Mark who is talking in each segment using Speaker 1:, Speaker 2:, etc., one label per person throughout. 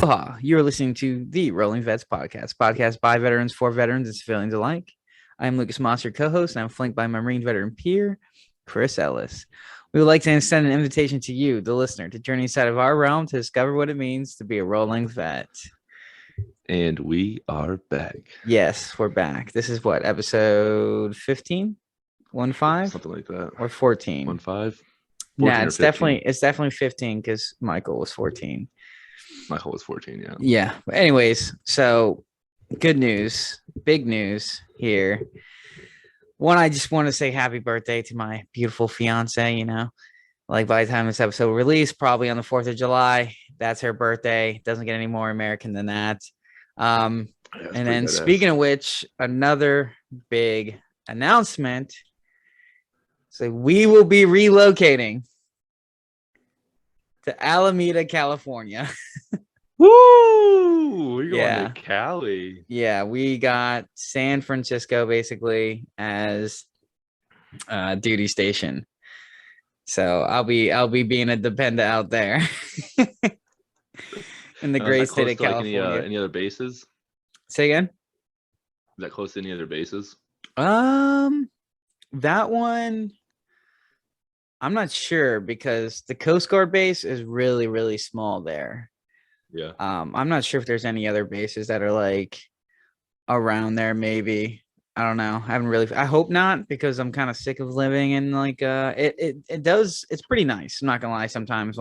Speaker 1: Aloha! You're listening to the Rolling Vets podcast by veterans for veterans and civilians alike. I'm Lucas Moss, your co-host, and I'm flanked by my Marine veteran peer, Chris Ellis. We would like to extend an invitation to you, the listener, to journey inside of our realm to discover what it means to be a rolling vet.
Speaker 2: And we are back.
Speaker 1: Yes, we're back. This is what, episode 15? 1-5?
Speaker 2: Something like that.
Speaker 1: Or 14?
Speaker 2: 1-5?
Speaker 1: Nah, it's definitely 15 because Michael was 14.
Speaker 2: Michael was 14, yeah.
Speaker 1: Yeah. But anyways, so good news, big news here. One, I just want to say happy birthday to my beautiful fiance, like by the time this episode released, probably on the 4th of July, that's her birthday. Doesn't get any more American than that. And then speaking of which, another big announcement. So we will be relocating to Alameda, California.
Speaker 2: Woo! We're going to Cali.
Speaker 1: Yeah, we got San Francisco basically as duty station. So I'll be being a dependent out there in the great state of California.
Speaker 2: Any other bases?
Speaker 1: Say again?
Speaker 2: Is that close to any other bases?
Speaker 1: That one, I'm not sure because the Coast Guard base is really, really small there.
Speaker 2: Yeah.
Speaker 1: I'm not sure if there's any other bases that are like around there. Maybe, I don't know. I hope not, because I'm kind of sick of living in like it's pretty nice. I'm not gonna lie. Sometimes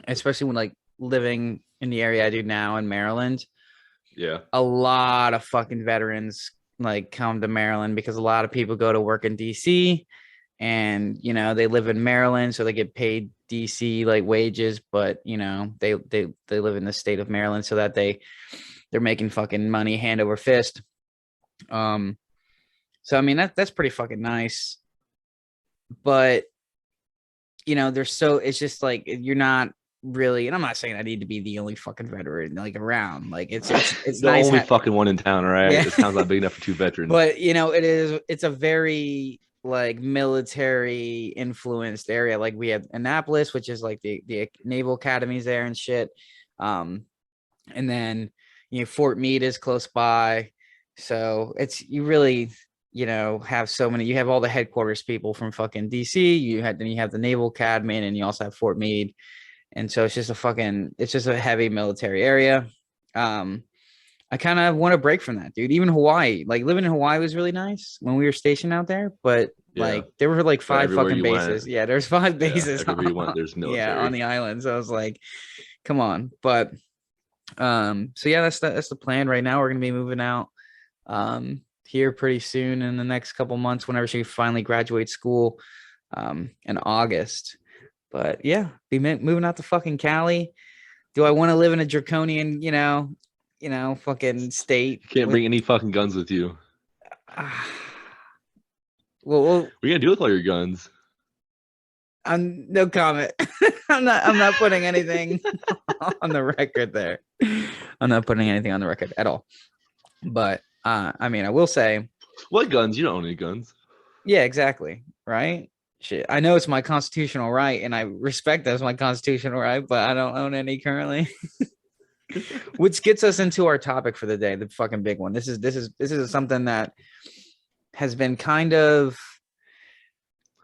Speaker 1: especially when like living in the area I do now in Maryland.
Speaker 2: Yeah.
Speaker 1: A lot of fucking veterans like come to Maryland because a lot of people go to work in DC. And they live in Maryland, so they get paid DC like wages, but they live in the state of Maryland, so that they're making fucking money hand over fist. So I mean that's pretty fucking nice, but it's just like you're not really, and I'm not saying I need to be the only fucking veteran like around. Like it's
Speaker 2: the
Speaker 1: nice
Speaker 2: only fucking one in town, right?
Speaker 1: Yeah.
Speaker 2: This town's not big enough for two veterans.
Speaker 1: But it's a very like military influenced area. Like we have Annapolis, which is like the naval academies there and shit. And then Fort Meade is close by. So you really have so many. You have all the headquarters people from fucking DC. Then you have the Naval Academy, and you also have Fort Meade. And so it's just a heavy military area. I kind of want to break from that, dude. Even Hawaii, like living in Hawaii was really nice when we were stationed out there, but like there were like 5 fucking bases. Yeah, there's 5 bases.
Speaker 2: Everywhere you went, there's military.
Speaker 1: Yeah, on the island. So I was like, come on. But so yeah, that's the plan right now. We're gonna be moving out here pretty soon in the next couple months, whenever she finally graduates school in August. But yeah, be moving out to fucking Cali. Do I want to live in a draconian, fucking state?
Speaker 2: You can't bring any fucking guns with you.
Speaker 1: Well,
Speaker 2: what are you gonna do with all your guns?
Speaker 1: No comment. I'm not putting anything on the record there. I'm not putting anything on the record at all. But I mean, I will say,
Speaker 2: what guns? You don't own any guns.
Speaker 1: Yeah, exactly. Right. Shit. I know it's my constitutional right, and I respect that as my constitutional right, but I don't own any currently. Which gets us into our topic for the day, the fucking big one. This is something that has been kind of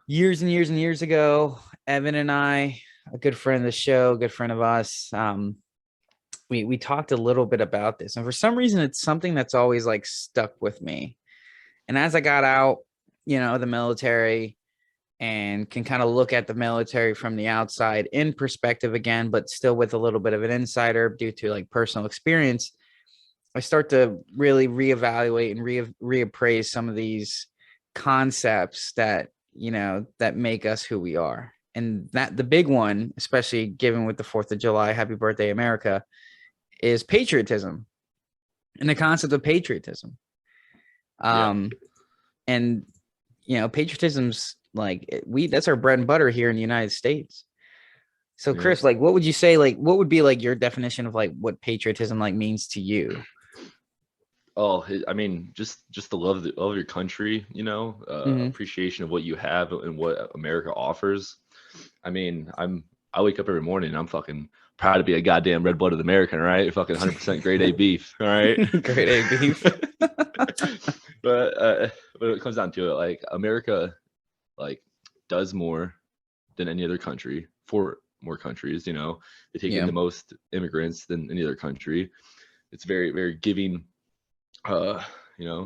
Speaker 1: years and years and years ago. Evan and I, a good friend of the show, good friend of us, we talked a little bit about this, and for some reason it's something that's always like stuck with me. And as I got out, the military, and can kind of look at the military from the outside in perspective again, but still with a little bit of an insider due to like personal experience, I start to really reevaluate and reappraise some of these concepts that, that make us who we are. And that the big one, especially given with the 4th of July, Happy Birthday, America, is patriotism and the concept of patriotism. And, patriotism's like that's our bread and butter here in the United States. So Chris, like what would you say, like what would be like your definition of like what patriotism like means to you?
Speaker 2: Oh, I mean, just the love of your country, appreciation of what you have and what America offers. I mean, I'm I wake up every morning and I'm fucking proud to be a goddamn red-blooded American, right? Fucking 100% grade A beef, all right?
Speaker 1: Grade A beef.
Speaker 2: But when it comes down to it, like America, like does more than any other country for more countries. You know, they take in
Speaker 1: Yeah.
Speaker 2: the most immigrants than any other country. It's very, very giving,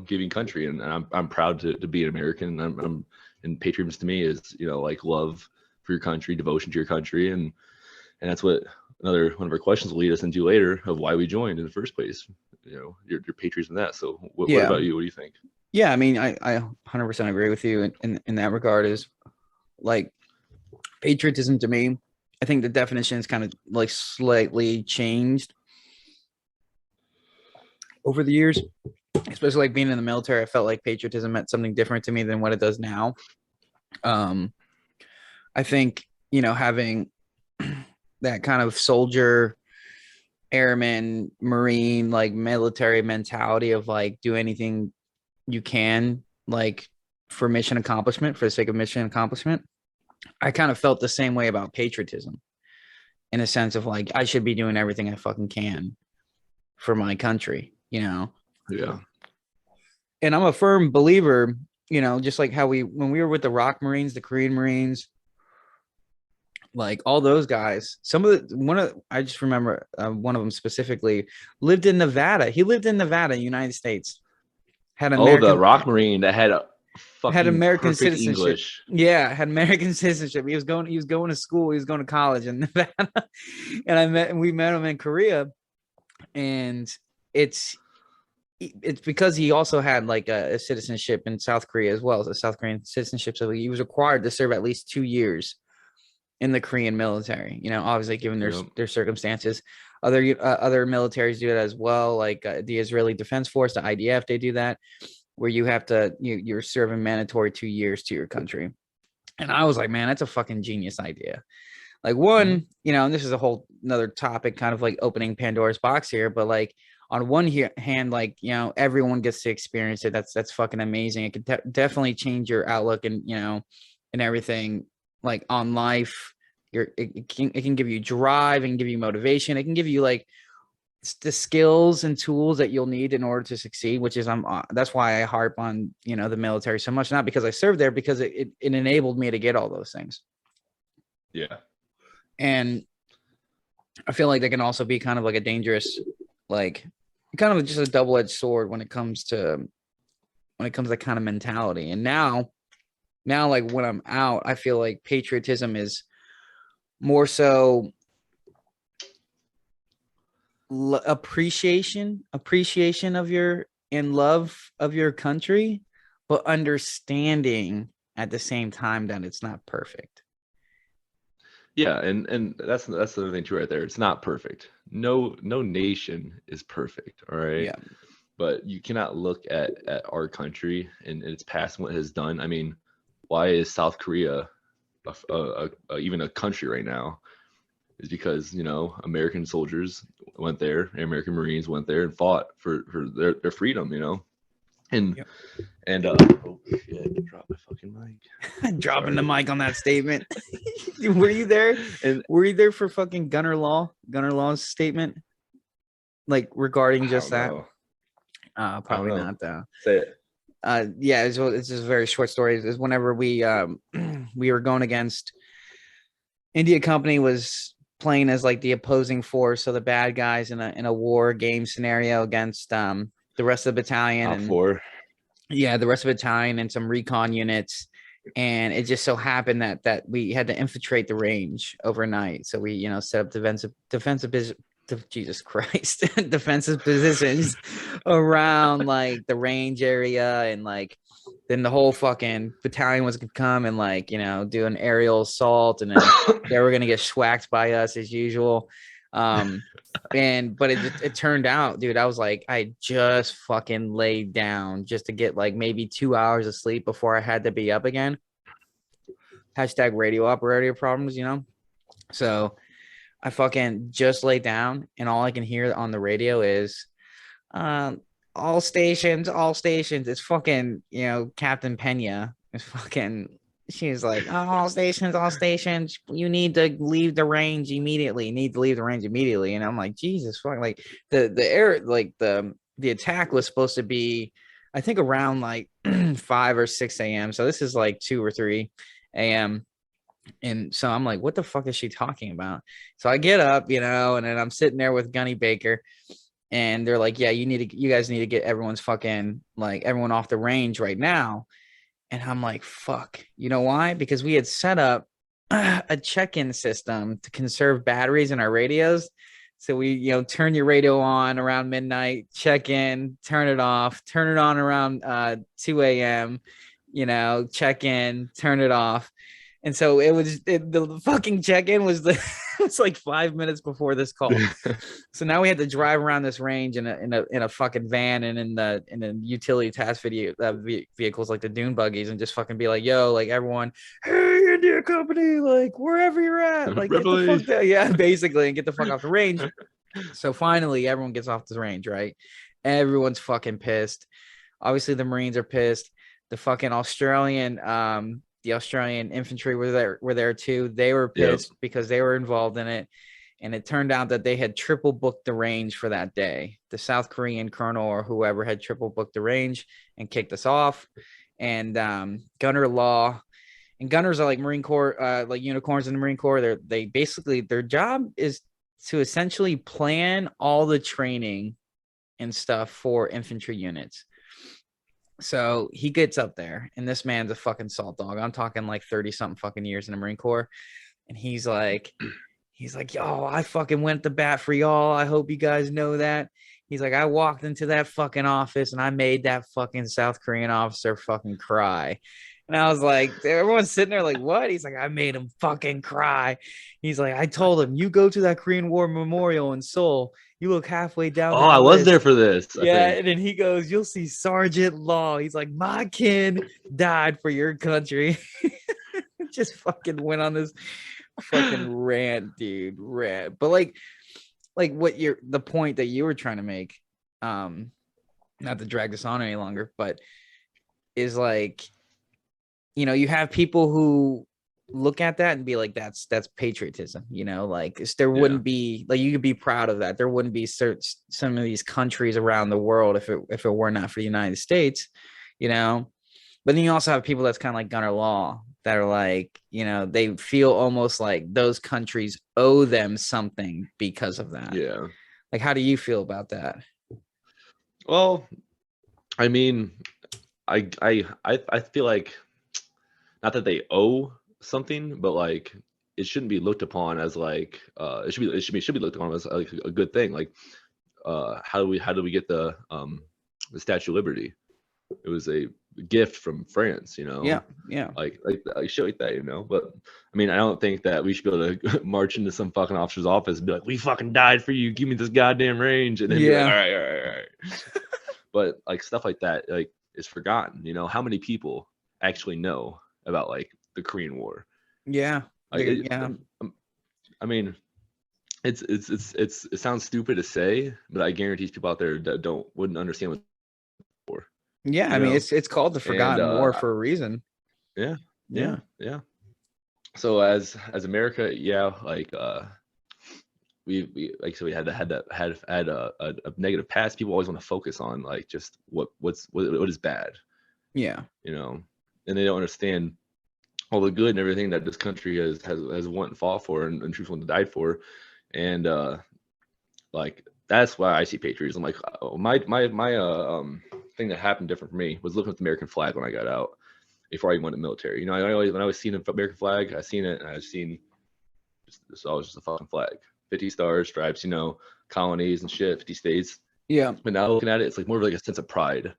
Speaker 2: giving country, and I'm proud to be an American. And patriotism to me is like love for your country, devotion to your country, and that's what another one of our questions will lead us into later of why we joined in the first place. Your patriotism in that. So what
Speaker 1: Yeah.
Speaker 2: about you? What do you think?
Speaker 1: Yeah. I mean, I 100% agree with you in that regard. Is like patriotism to me, I think the definition is kind of like slightly changed over the years, especially like being in the military. I felt like patriotism meant something different to me than what it does now. Um, I think, having that kind of soldier, airman, marine, like military mentality of like do anything you can, like for mission accomplishment, for the sake of mission accomplishment. I kind of felt the same way about patriotism in a sense of like I should be doing everything I fucking can for my country.
Speaker 2: Yeah.
Speaker 1: And I'm a firm believer, just like how when we were with the Rock Marines, the Korean Marines, like all those guys, I just remember one of them specifically lived in Nevada. He lived in Nevada, United States, had
Speaker 2: Oh, the
Speaker 1: American
Speaker 2: Rock Marine that had a
Speaker 1: had
Speaker 2: fucking
Speaker 1: American
Speaker 2: perfect
Speaker 1: citizenship.
Speaker 2: English.
Speaker 1: Yeah, had American citizenship. He was going to school. He was going to college in Nevada, and we met him in Korea, and it's because he also had like a citizenship in South Korea as well as a South Korean citizenship. So he was required to serve at least 2 years in the Korean military. Obviously given
Speaker 2: Yep.
Speaker 1: their circumstances. Other militaries do it as well, like the Israeli Defense Force, the IDF. They do that where you have to you're serving mandatory 2 years to your country. And I was like, man, that's a fucking genius idea. Like
Speaker 2: Mhm.
Speaker 1: one, and this is a whole another topic, kind of like opening Pandora's box here, but like on one hand, like everyone gets to experience it. That's fucking amazing. It could definitely change your outlook and and everything like on life. It can give you drive and give you motivation. It can give you like the skills and tools that you'll need in order to succeed, which is that's why I harp on the military so much, not because I served there, because it enabled me to get all those things.
Speaker 2: Yeah.
Speaker 1: And I feel like they can also be kind of like a dangerous, like kind of just a double-edged sword when it comes to that kind of mentality. And now like when I'm out, I feel like patriotism is more so appreciation of your and love of your country, but understanding at the same time that it's not perfect.
Speaker 2: Yeah, and that's the other thing too right there. It's not perfect. No nation is perfect, all right?
Speaker 1: Yeah.
Speaker 2: But you cannot look at our country and its past and what it has done. I mean, why is South Korea even a country right now? Is because American soldiers went there, American Marines went there and fought for their freedom, and
Speaker 1: Yep.
Speaker 2: and oh shit, drop my fucking mic.
Speaker 1: Dropping
Speaker 2: Sorry.
Speaker 1: the mic on that statement. Were you there?
Speaker 2: And
Speaker 1: Were you there for fucking Gunner Law's statement? Like regarding
Speaker 2: I
Speaker 1: just
Speaker 2: don't
Speaker 1: that?
Speaker 2: know. I don't
Speaker 1: Probably
Speaker 2: know.
Speaker 1: not though.
Speaker 2: Say it.
Speaker 1: Yeah, it's just a very short story. Is whenever we we were going against India Company was playing as like the opposing force, so the bad guys in a war game scenario against the rest of the battalion,
Speaker 2: Top
Speaker 1: and
Speaker 2: four.
Speaker 1: yeah, the rest of the battalion and some recon units. And it just so happened that we had to infiltrate the range overnight. So we, set up Jesus Christ, defensive positions around like the range area, and like then the whole fucking battalion was gonna come and like do an aerial assault, and then they were gonna get schwacked by us as usual. But it turned out, dude, I was like, I just fucking laid down just to get like maybe 2 hours of sleep before I had to be up again. Hashtag radio operator problems. So I fucking just laid down, and all I can hear on the radio is all stations. It's fucking, Captain Pena. It's fucking she's like, oh, all stations, you need to leave the range immediately. You need to leave the range immediately. And I'm like, Jesus fuck, like the air, like the attack was supposed to be, I think around like 5 or 6 a.m. So this is like 2 or 3 a.m. And so I'm like, what the fuck is she talking about? So I get up, and then I'm sitting there with Gunny Baker, and they're like, yeah, you guys need to get everyone's fucking, like, everyone off the range right now. And I'm like, fuck. You know why? Because we had set up a check-in system to conserve batteries in our radios. So we, turn your radio on around midnight, check in, turn it off, turn it on around 2 a.m., check in, turn it off. And so the fucking check-in was it's like 5 minutes before this call. So now we had to drive around this range in a fucking van and in the utility task vehicles like the dune buggies, and just fucking be like, yo, like, everyone, hey, India Company, like, wherever you're at, like, get the fuck down. Yeah, basically, and get the fuck off the range. So finally everyone gets off the range, right? Everyone's fucking pissed. Obviously the Marines are pissed. The fucking the Australian infantry were there too. They were pissed because they were involved in it. And it turned out that they had triple booked the range for that day. The South Korean colonel or whoever had triple booked the range and kicked us off. And gunner law, and gunners are like Marine Corps, like unicorns in the Marine Corps. They basically, their job is to essentially plan all the training and stuff for infantry units. So he gets up there, and this man's a fucking salt dog. I'm talking like 30 something fucking years in the Marine Corps. And he's like, yo, I fucking went to bat for y'all. I hope you guys know that. He's like, I walked into that fucking office and I made that fucking South Korean officer fucking cry. And I was like, everyone's sitting there like, what? He's like, I made him fucking cry. He's like, I told him, you go to that Korean War Memorial in Seoul. You look halfway down
Speaker 2: Oh,
Speaker 1: that
Speaker 2: I was
Speaker 1: list.
Speaker 2: there for this.
Speaker 1: Yeah, and then he goes, you'll see Sergeant Law. He's like, my kin died for your country. Just fucking went on this fucking rant, dude. Rant. But like what the point that you were trying to make, not to drag this on any longer, but is like, you have people who look at that and be like, that's patriotism, like there wouldn't be, like, you could be proud of that. There wouldn't be some of these countries around the world if it were not for the United States, but then you also have people that's kind of like gunner law that are like, they feel almost like those countries owe them something because of that.
Speaker 2: Yeah.
Speaker 1: Like, how do you feel about that?
Speaker 2: Well, I mean, I feel like, not that they owe something, but like it shouldn't be looked upon as like it should be looked upon as like a good thing. Like how do we get the Statue of Liberty? It was a gift from France,
Speaker 1: Yeah.
Speaker 2: like shit like that, But I mean, I don't think that we should be able to march into some fucking officer's office and be like, we fucking died for you, give me this goddamn range, and then be like, all right. But like stuff like that, like, is forgotten. How many people actually know about like the Korean War?
Speaker 1: Yeah.
Speaker 2: Like, I mean, it sounds stupid to say, but I guarantee people out there that wouldn't understand what war.
Speaker 1: Yeah, I mean, it's called the Forgotten War for a reason.
Speaker 2: Yeah. So as America, like we like, so we had a negative past. People always want to focus on like just what is bad.
Speaker 1: Yeah.
Speaker 2: And they don't understand all the good and everything that this country has won and fought for, and troops want to die for. And like, that's why I see patriotism. Like, my thing that happened different for me was looking at the American flag when I got out, before I even went to the military. When I was seeing the American flag, I seen it, and I seen it's always just a fucking flag, 50 stars, stripes, colonies and shit, 50 states.
Speaker 1: Yeah.
Speaker 2: But now looking at it, it's like more of like a sense of pride.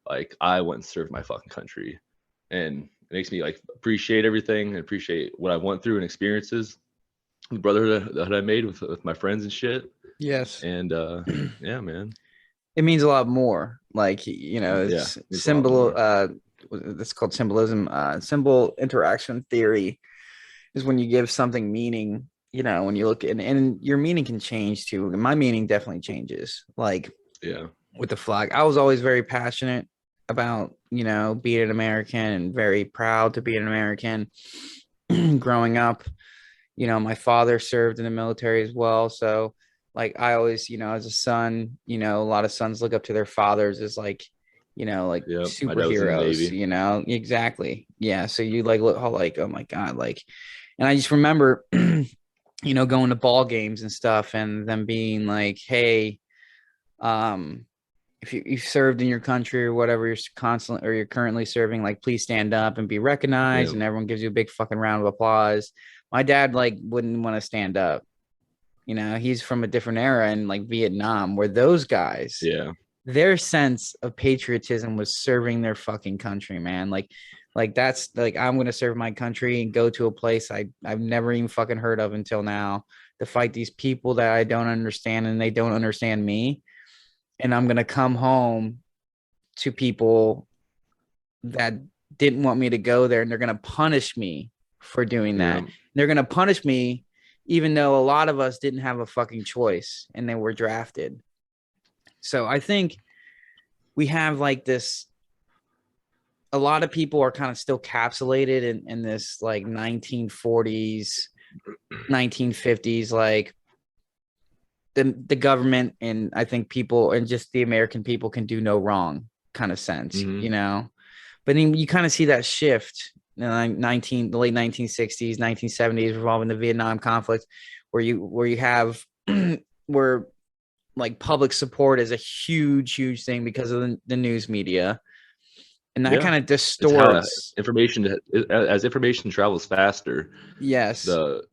Speaker 2: Like, I went and served my fucking country, and it makes me like appreciate everything and appreciate what I went through and experiences, the brotherhood that I made with my friends and shit.
Speaker 1: Yes.
Speaker 2: And yeah, man,
Speaker 1: it means a lot more. Like, it's symbol. It's called symbolism. Symbol interaction theory is when you give something meaning. When you look and your meaning can change too. My meaning definitely changes. Like, with the flag, I was always very passionate about, being an American and very proud to be an American. Growing up, my father served in the military as well. So like I always, as a son, a lot of sons look up to their fathers as like
Speaker 2: Yep, my dad was in the
Speaker 1: superheroes,
Speaker 2: Navy.
Speaker 1: exactly. Yeah. So you like look how like, oh my God, like, and I just remember, going to ball games and stuff and them being like, hey, um, if you served in your country or whatever you're constantly or you're currently serving, like please stand up and be recognized,
Speaker 2: Yep.
Speaker 1: and everyone gives you a big fucking round of applause. My dad like wouldn't want to stand up. He's from a different era in like Vietnam, where those guys,
Speaker 2: Yeah.
Speaker 1: their sense of patriotism was serving their fucking country, man. Like that's like I'm gonna serve my country and go to a place I've never even fucking heard of until now to fight these people that I don't understand and they don't understand me. And I'm gonna come home to people that didn't want me to go there, and they're gonna punish me for doing that.
Speaker 2: Yeah.
Speaker 1: They're gonna punish me even though a lot of us didn't have a fucking choice and they were drafted. So I think we have like this, a lot of people are kind of still capsulated in this like 1940s, 1950s, like the government, and I think people and just the American people can do no wrong kind of sense,
Speaker 2: Hmm.
Speaker 1: But then you kind of see that shift in the late 1960s, 1970s, revolving the Vietnam conflict, where you have where like public support is a huge thing because of the news media, and that
Speaker 2: Yeah.
Speaker 1: kind of
Speaker 2: It's how
Speaker 1: distorts.
Speaker 2: information, as information travels faster,
Speaker 1: Yes.
Speaker 2: the,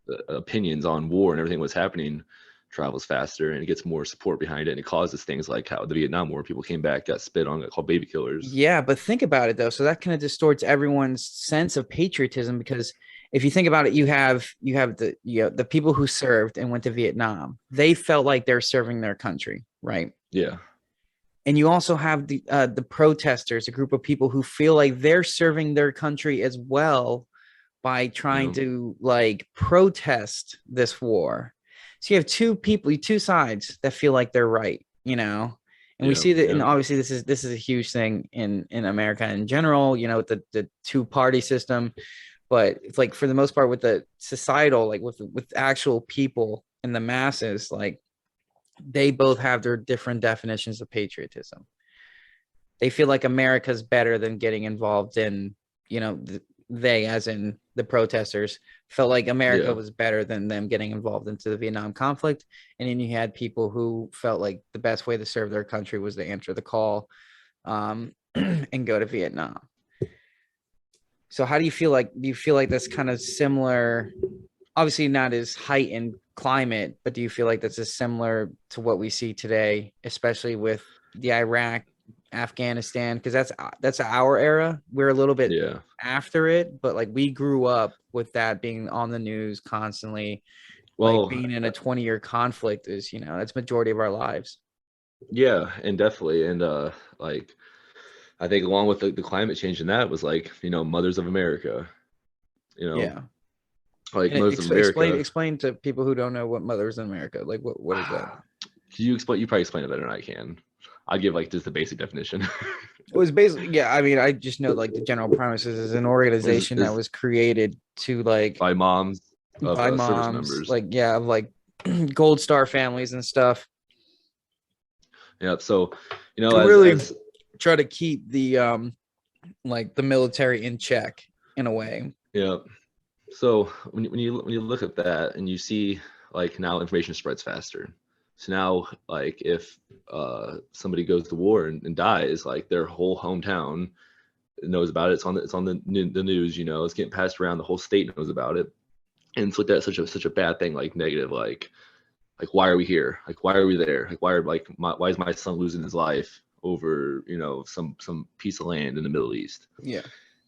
Speaker 2: the opinions on war and everything what's happening travels faster, and it gets more support behind it, and it causes things like how the Vietnam War, people came back, got spit on, got called baby killers.
Speaker 1: Yeah, but think about it though. So that kind of distorts everyone's sense of patriotism, because if you think about it, you have the people who served and went to Vietnam. They felt like they're serving their country, right?
Speaker 2: Yeah.
Speaker 1: And you also have the protesters, a group of people who feel like they're serving their country as well by trying
Speaker 2: Yeah.
Speaker 1: to like protest this war. So you have two sides that feel like they're right, and we
Speaker 2: Yeah.
Speaker 1: see that, and
Speaker 2: Yeah.
Speaker 1: obviously this is a huge thing in America in general, with the two-party system. But it's like for the most part with the societal, like with actual people and the masses, like they both have their different definitions of patriotism. They feel like America's better than getting involved in, they, as in the protesters, felt like America
Speaker 2: Yeah.
Speaker 1: was better than them getting involved into the Vietnam conflict. And then you had people who felt like the best way to serve their country was to answer the call, and go to Vietnam. So how do you feel like? Do you feel like that's kind of similar? Obviously, not as heightened climate, but do you feel like that's as similar to what we see today, especially with the Iraq, Afghanistan? Because that's our era. We're a little bit
Speaker 2: Yeah.
Speaker 1: after it, but like we grew up with that being on the news constantly. Like
Speaker 2: Well,
Speaker 1: being in a 20-year conflict is, that's majority of our lives.
Speaker 2: yeah, and definitely. And like I think along with the climate change and that was like, Mothers of America, you know,
Speaker 1: Yeah.
Speaker 2: like
Speaker 1: And
Speaker 2: Mothers of
Speaker 1: explain
Speaker 2: America.
Speaker 1: explain to people who don't know what Mothers in America, like what is that?
Speaker 2: Can you explain? You probably explain it better than I can. I give like just the basic definition.
Speaker 1: It was basically, yeah. I mean, I just know like the general premises is an
Speaker 2: is
Speaker 1: organization that
Speaker 2: is
Speaker 1: was created to like
Speaker 2: by moms of
Speaker 1: by
Speaker 2: service
Speaker 1: moms,
Speaker 2: members.
Speaker 1: like yeah, of like Gold Star families and stuff
Speaker 2: Yep. So,
Speaker 1: to
Speaker 2: as
Speaker 1: really try to keep the like the military in check in a way.
Speaker 2: yeah. So when you look at that and you see like now information spreads faster. So now like if somebody goes to war and dies, like their whole hometown knows about it. It's on the news. It's getting passed around. The whole state knows about it, and it's looked at such a bad thing, like negative, like why are we here? Like why are we there? Like why is my son losing his life over some piece of land in the Middle East?
Speaker 1: Yeah.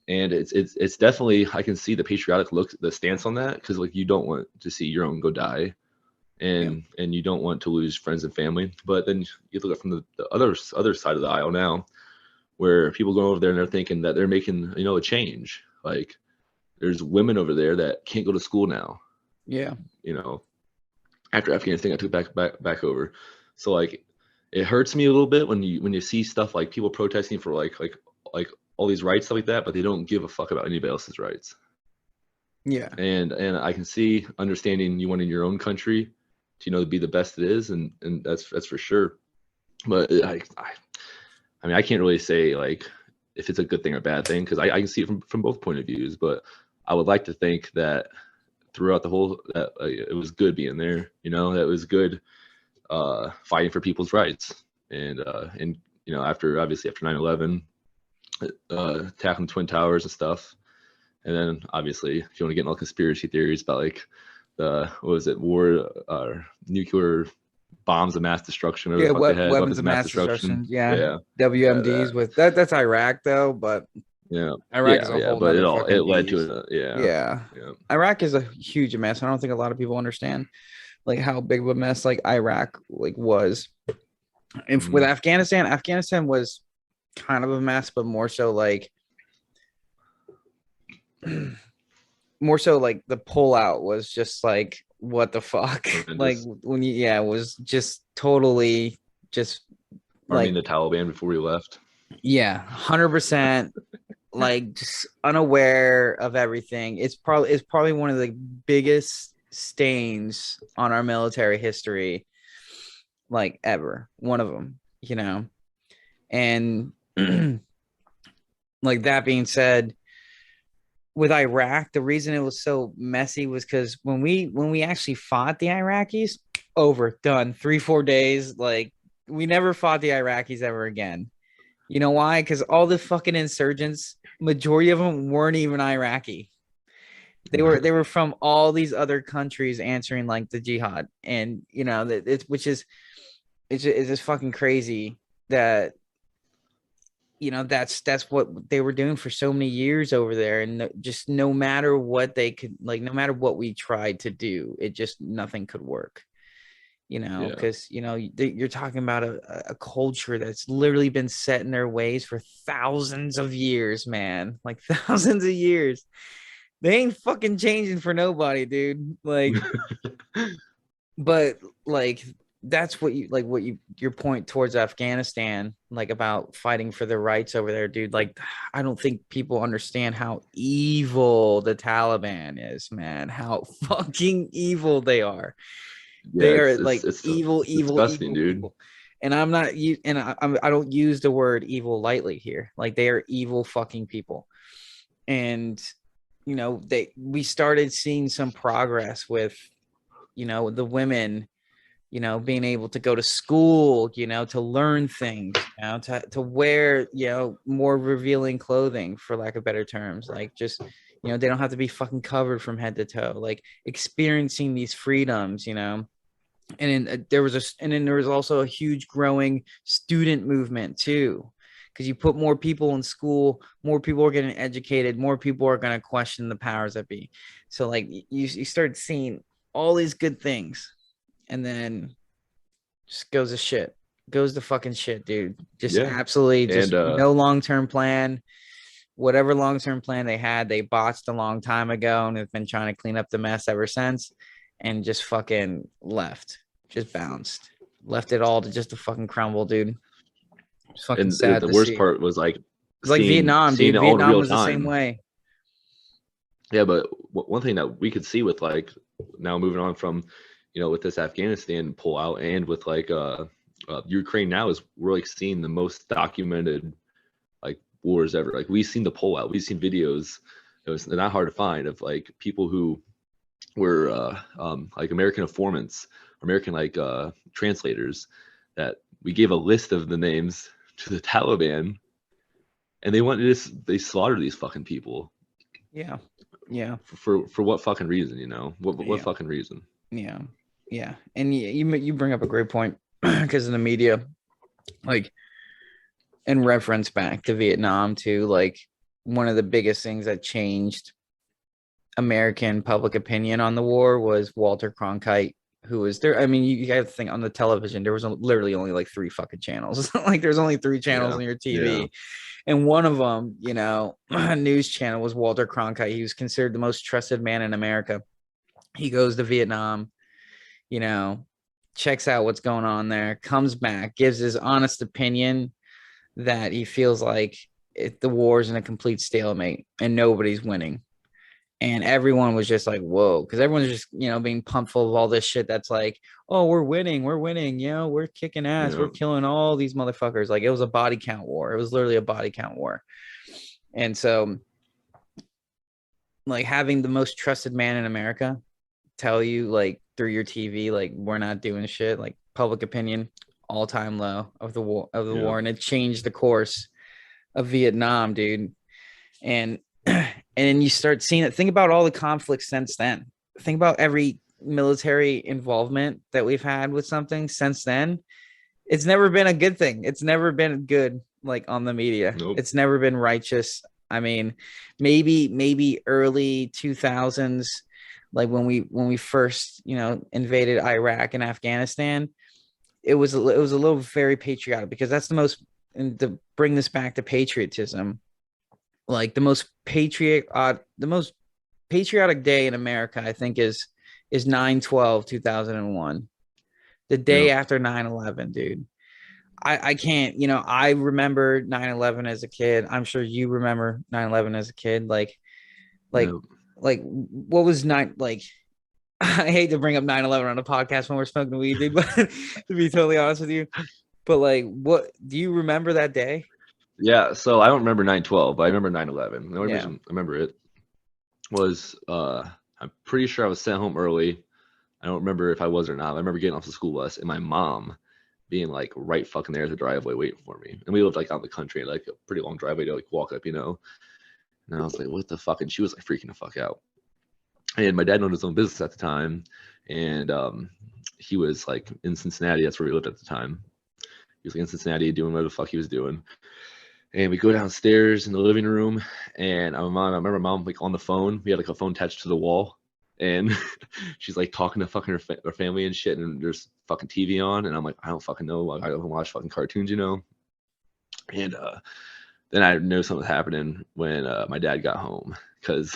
Speaker 2: And it's definitely, I can see the patriotic look, the stance on that, because like you don't want to see your own go die,
Speaker 1: Yeah.
Speaker 2: and you don't want to lose friends and family. But then you look at from the other side of the aisle now, where people go over there and they're thinking that they're making a change. Like there's women over there that can't go to school now.
Speaker 1: Yeah.
Speaker 2: You know, after Afghanistan, I took back over. So like it hurts me a little bit when you see stuff like people protesting for like all these rights, stuff like that, but they don't give a fuck about anybody else's rights.
Speaker 1: Yeah.
Speaker 2: And I can see understanding you want in your own country to, to be the best it is, and that's for sure. But I mean, I can't really say like if it's a good thing or bad thing, because I can see it from both point of views. But I would like to think that throughout the whole that it was good being there. That it was good fighting for people's rights. And after obviously after 9/11, attacking Twin Towers and stuff. And then obviously, if you want to get into all conspiracy theories about like the what was it, war, nuclear bombs of mass destruction, whatever
Speaker 1: Yeah,
Speaker 2: the fuck they had,
Speaker 1: weapons
Speaker 2: weapons
Speaker 1: of
Speaker 2: of mass
Speaker 1: mass
Speaker 2: destruction.
Speaker 1: destruction. Yeah,
Speaker 2: Yeah, yeah,
Speaker 1: WMDs with that's Iraq though, but
Speaker 2: yeah,
Speaker 1: Iraq is
Speaker 2: yeah,
Speaker 1: a
Speaker 2: yeah.
Speaker 1: whole
Speaker 2: But
Speaker 1: nother
Speaker 2: it
Speaker 1: fucking
Speaker 2: led to
Speaker 1: beast.
Speaker 2: yeah,
Speaker 1: Yeah,
Speaker 2: yeah.
Speaker 1: Iraq is a huge mess. I don't think a lot of people understand like how big of a mess like Iraq like was. And with
Speaker 2: Mm.
Speaker 1: Afghanistan, Afghanistan was kind of a mess, but more so like more so like the pullout was just like what the fuck like
Speaker 2: Horrendous.
Speaker 1: when you yeah it was just totally just
Speaker 2: Arming
Speaker 1: like
Speaker 2: the Taliban before we left.
Speaker 1: yeah 100% like just unaware of everything. It's probably one of the biggest stains on our military history like ever, one of them, and like that being said, with Iraq, the reason it was so messy was because when we actually fought the Iraqis, over, done, 3 4 days, like we never fought the Iraqis ever again. You know why? Because all the fucking insurgents, majority of them weren't even Iraqi. They were from all these other countries answering like the jihad, and that it's which is it's just fucking crazy that that's what they were doing for so many years over there, and just no matter what they could like no matter what we tried to do, it just nothing could work,
Speaker 2: Yeah,
Speaker 1: because you're talking about a culture that's literally been set in their ways for thousands of years, man, like thousands of years. They ain't fucking changing for nobody, dude, like. But like that's your point towards Afghanistan, like about fighting for the rights over there, dude. Like I don't think people understand how evil the Taliban is, man. How fucking evil they are.
Speaker 2: yeah.
Speaker 1: They are
Speaker 2: It's
Speaker 1: like
Speaker 2: it's
Speaker 1: evil,
Speaker 2: it's
Speaker 1: evil,
Speaker 2: disgusting,
Speaker 1: evil,
Speaker 2: dude.
Speaker 1: evil. And I'm not you and I don't use the word evil lightly here. Like they are evil fucking people. And we started seeing some progress with the women being able to go to school, to learn things, to wear, more revealing clothing, for lack of better terms. Like just, they don't have to be fucking covered from head to toe, like experiencing these freedoms, and then there was also a huge growing student movement too. Because you put more people in school, more people are getting educated, more people are going to question the powers that be. So like you start seeing all these good things, and then just goes to fucking shit, dude. Just
Speaker 2: Yeah,
Speaker 1: absolutely
Speaker 2: and
Speaker 1: just no long-term plan. Whatever long-term plan they had, they botched a long time ago, and have been trying to clean up the mess ever since, and just fucking left, just bounced, left it all to just to fucking crumble, dude. It's fucking
Speaker 2: and
Speaker 1: sad
Speaker 2: the
Speaker 1: to
Speaker 2: worst
Speaker 1: see.
Speaker 2: part was like
Speaker 1: It's like Vietnam,
Speaker 2: seeing
Speaker 1: dude.
Speaker 2: it all in
Speaker 1: Vietnam
Speaker 2: real
Speaker 1: was the same
Speaker 2: time.
Speaker 1: way.
Speaker 2: Yeah, but one thing that we could see with like now moving on from, with this Afghanistan pullout and with like Ukraine now is we're like seeing the most documented like wars ever. Like we've seen the pullout, we've seen videos. It was not hard to find of like people who were like American informants, American like translators that we gave a list of the names to the Taliban, and they wanted to they slaughtered these fucking people.
Speaker 1: Yeah, yeah,
Speaker 2: For what fucking reason, what
Speaker 1: yeah,
Speaker 2: fucking reason?
Speaker 1: yeah, yeah. And you bring up a great point because in the media, like, in reference back to Vietnam too, like one of the biggest things that changed American public opinion on the war was Walter Cronkite, who was there. I mean, you got to think on the television, there was literally only like three fucking channels. Like there's only three channels
Speaker 2: Yeah,
Speaker 1: on your
Speaker 2: yeah,
Speaker 1: TV. And one of them, a news channel was Walter Cronkite. He was considered the most trusted man in America. He goes to Vietnam, you know, checks out what's going on there, comes back, gives his honest opinion that he feels like the war's in a complete stalemate and nobody's winning. And everyone was just like, whoa, because everyone's just, being pumped full of all this shit that's like, oh, we're winning, we're kicking ass,
Speaker 2: Yeah.
Speaker 1: we're killing all these motherfuckers. Like, it was a body count war. It was literally a body count war. And so, like, having the most trusted man in America tell you, like, through your TV, like, we're not doing shit, like, public opinion, all time low of the war,
Speaker 2: Yeah.
Speaker 1: and it changed the course of Vietnam, dude. And and then you start seeing it. Think about all the conflicts since then. Think about every military involvement that we've had with something since then. It's never been a good thing. It's never been good, like, on the media.
Speaker 2: Nope.
Speaker 1: It's never been righteous. I mean, maybe early 2000s, like when we first, invaded Iraq and Afghanistan, it was a little very patriotic, because that's the most, and to bring this back to patriotism, like the most patriotic day in America, I think, is 9/12/2001, the day
Speaker 2: Yeah.
Speaker 1: after 9/11, dude. I can't, I remember 9/11 as a kid. I'm sure you remember 9/11 as a kid. Like
Speaker 2: Yeah.
Speaker 1: like what was nine like I hate to bring up 9/11 on a podcast when we're smoking weed, dude, but to be totally honest with you, but like, what do you remember that day?
Speaker 2: Yeah. So I don't remember 9/12, but I remember 9/11. The only
Speaker 1: Yeah.
Speaker 2: reason I remember it was I'm pretty sure I was sent home early. I don't remember if I was or not. I remember getting off the school bus and my mom being like right fucking there at the driveway waiting for me. And we lived like out in the country, like a pretty long driveway to like walk up, And I was like, what the fuck? And she was like freaking the fuck out. And my dad owned his own business at the time. And he was like in Cincinnati. That's where we lived at the time. He was like in Cincinnati doing whatever the fuck he was doing. And we go downstairs in the living room, and I remember mom like on the phone. We had like a phone attached to the wall, and she's like talking to fucking her family and shit. And there's fucking TV on, and I'm like, I don't fucking know. Like, I don't watch fucking cartoons, And then I knew something was happening when my dad got home, because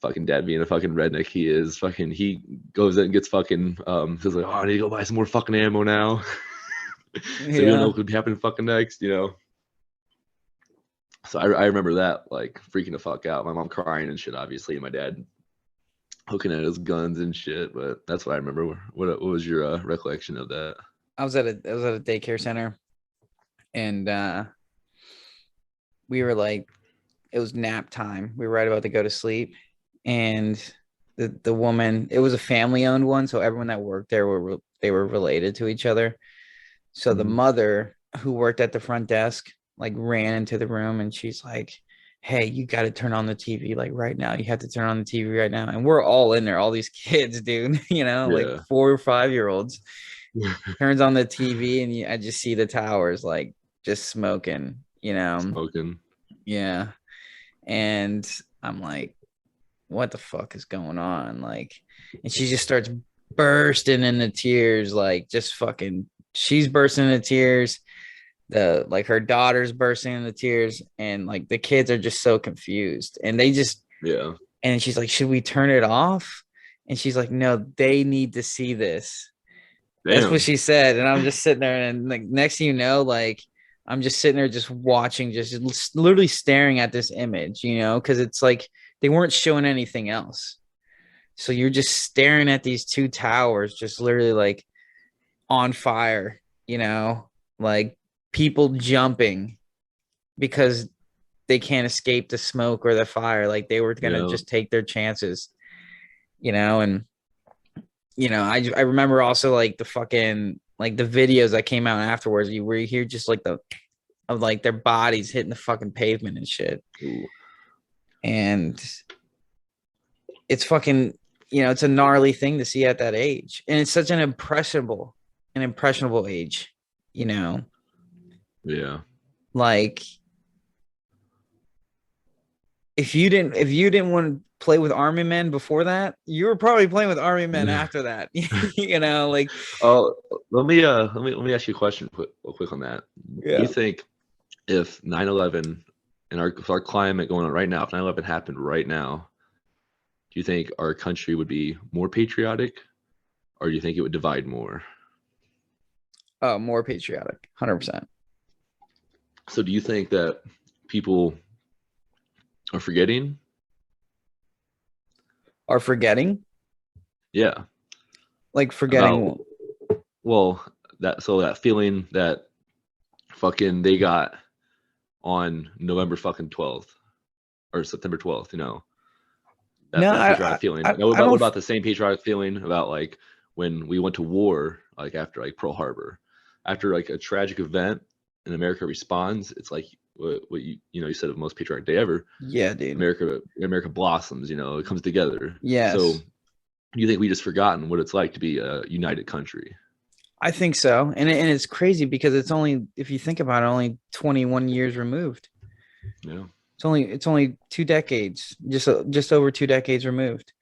Speaker 2: fucking dad being a fucking redneck he goes in and gets fucking he's like, oh, I need to go buy some more fucking ammo now. So we don't know
Speaker 1: Yeah.
Speaker 2: what could be happening fucking next. So I remember that, like, freaking the fuck out. My mom crying and shit, obviously, and my dad hooking at his guns and shit. But that's what I remember. What was your recollection of that?
Speaker 1: I was at a daycare center, and we were like, it was nap time. We were right about to go to sleep, and the woman, it was a family owned one, so everyone that worked there they were related to each other. So the
Speaker 2: Mhm.
Speaker 1: mother, who worked at the front desk, like, ran into the room, and she's like, hey, you got to turn on the TV, like, right now. You have to turn on the TV right now. And we're all in there, all these kids, dude, like
Speaker 2: Yeah.
Speaker 1: 4 or 5 year olds. Turns on the TV, and I just see the towers, like, just smoking.
Speaker 2: Smoking.
Speaker 1: Yeah. And I'm like, what the fuck is going on? Like, and she just starts bursting into tears, like, just fucking, she's bursting into tears. Her daughter's bursting into tears, and like the kids are just so confused, and they just,
Speaker 2: Yeah.
Speaker 1: and she's like, should we turn it off? And she's like, no, they need to see this. That's what
Speaker 2: Damn.
Speaker 1: she said. And I'm just sitting there, and like, next thing you know, like, I'm just sitting there just watching, just literally staring at this image, because it's like they weren't showing anything else. So you're just staring at these two towers, just literally, like, on fire, like, people jumping because they can't escape the smoke or the fire. Like, they were going to
Speaker 2: Yeah.
Speaker 1: just take their chances, and I remember also, like, the fucking, like, the videos that came out afterwards, where you hear just like of like their bodies hitting the fucking pavement and shit.
Speaker 2: Ooh.
Speaker 1: And it's fucking, it's a gnarly thing to see at that age. And it's such an impressionable age,
Speaker 2: Yeah.
Speaker 1: like, if you didn't want to play with army men before that, you were probably playing with army men after that. Like,
Speaker 2: Oh, let me ask you a question real quick on that. Do you
Speaker 1: yeah.
Speaker 2: think if 9/11 and our climate going on right now, if 9/11 happened right now, do you think our country would be more patriotic or do you think it would divide more?
Speaker 1: More patriotic, 100%.
Speaker 2: So do you think that people are forgetting?
Speaker 1: Are forgetting,
Speaker 2: Yeah,
Speaker 1: like
Speaker 2: about,
Speaker 1: forgetting.
Speaker 2: well, that feeling that fucking they got on November fucking 12th or September 12th,
Speaker 1: No,
Speaker 2: that patriotic feeling. Now,
Speaker 1: I
Speaker 2: what
Speaker 1: don't.
Speaker 2: about the same patriotic feeling about like when we went to war, like after like Pearl Harbor, after like a tragic event and America responds? It's like what you said of most patriotic day ever.
Speaker 1: Yeah, dude.
Speaker 2: America blossoms. It comes together. So
Speaker 1: Yes,
Speaker 2: do you think we just forgotten what it's like to be a united country?
Speaker 1: I think so. And it's crazy because it's only, if you think about it, only 21 years removed.
Speaker 2: Yeah,
Speaker 1: It's only 2 decades, just over 2 decades removed.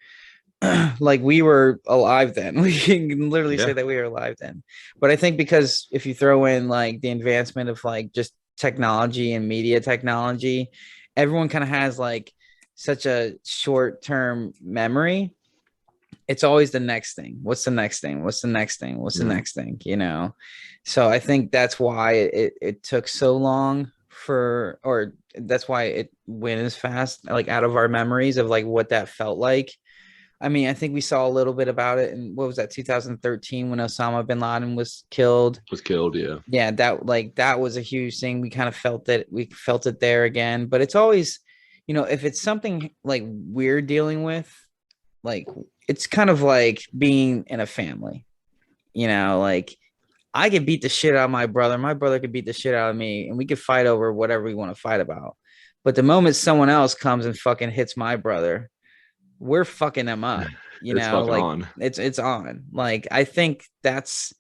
Speaker 1: Like we were alive then. We can literally say
Speaker 2: yeah,
Speaker 1: that we were alive then. But I think because if you throw in like the advancement of like just technology and media technology, everyone kind of has like such a short-term memory. It's always the next thing. What's the next thing? What's the next thing? What's the
Speaker 2: yeah,
Speaker 1: next thing? So I think that's why it took so long or that's why it went as fast, like out of our memories of like what that felt like. I mean, I think we saw a little bit about it in, what was that, 2013, when Osama bin Laden was killed.
Speaker 2: was killed. Yeah,
Speaker 1: Yeah, that was a huge thing. We felt it there again. But it's always, if it's something like we're dealing with, like it's kind of like being in a family, like I could beat the shit out of my brother could beat the shit out of me, and we could fight over whatever we want to fight about. But the moment someone else comes and fucking hits my brother, we're fucking them up,
Speaker 2: it's fucking
Speaker 1: like
Speaker 2: on.
Speaker 1: it's on. Like I think that's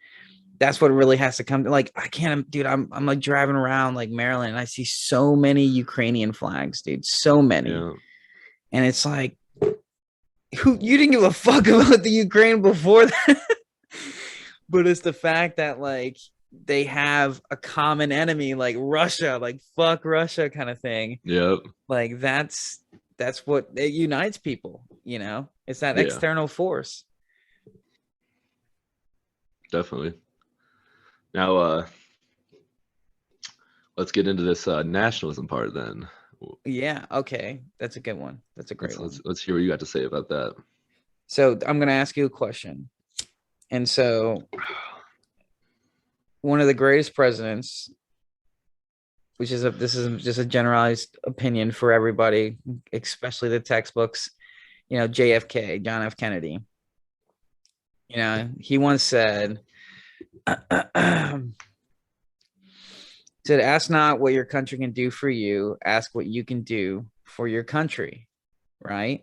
Speaker 1: what really has to come to, like I can't, dude, I'm like driving around like Maryland and I see so many Ukrainian flags, dude, so many.
Speaker 2: Yeah,
Speaker 1: And it's like, who, you didn't give a fuck about the Ukraine before that. But it's the fact that like they have a common enemy like Russia, like fuck Russia kind of thing.
Speaker 2: yeah,
Speaker 1: Like that's what it unites people, it's that
Speaker 2: yeah,
Speaker 1: external force.
Speaker 2: definitely. Now, let's get into this nationalism part then.
Speaker 1: Yeah, okay, that's a good one, that's a
Speaker 2: Let's
Speaker 1: great
Speaker 2: let's
Speaker 1: one.
Speaker 2: let's hear what you got to say about that.
Speaker 1: So I'm going to ask you a question. And so one of the greatest presidents, this is just a generalized opinion for everybody, especially the textbooks, JFK, John F. Kennedy. He once said, ask not what your country can do for you, ask what you can do for your country, right?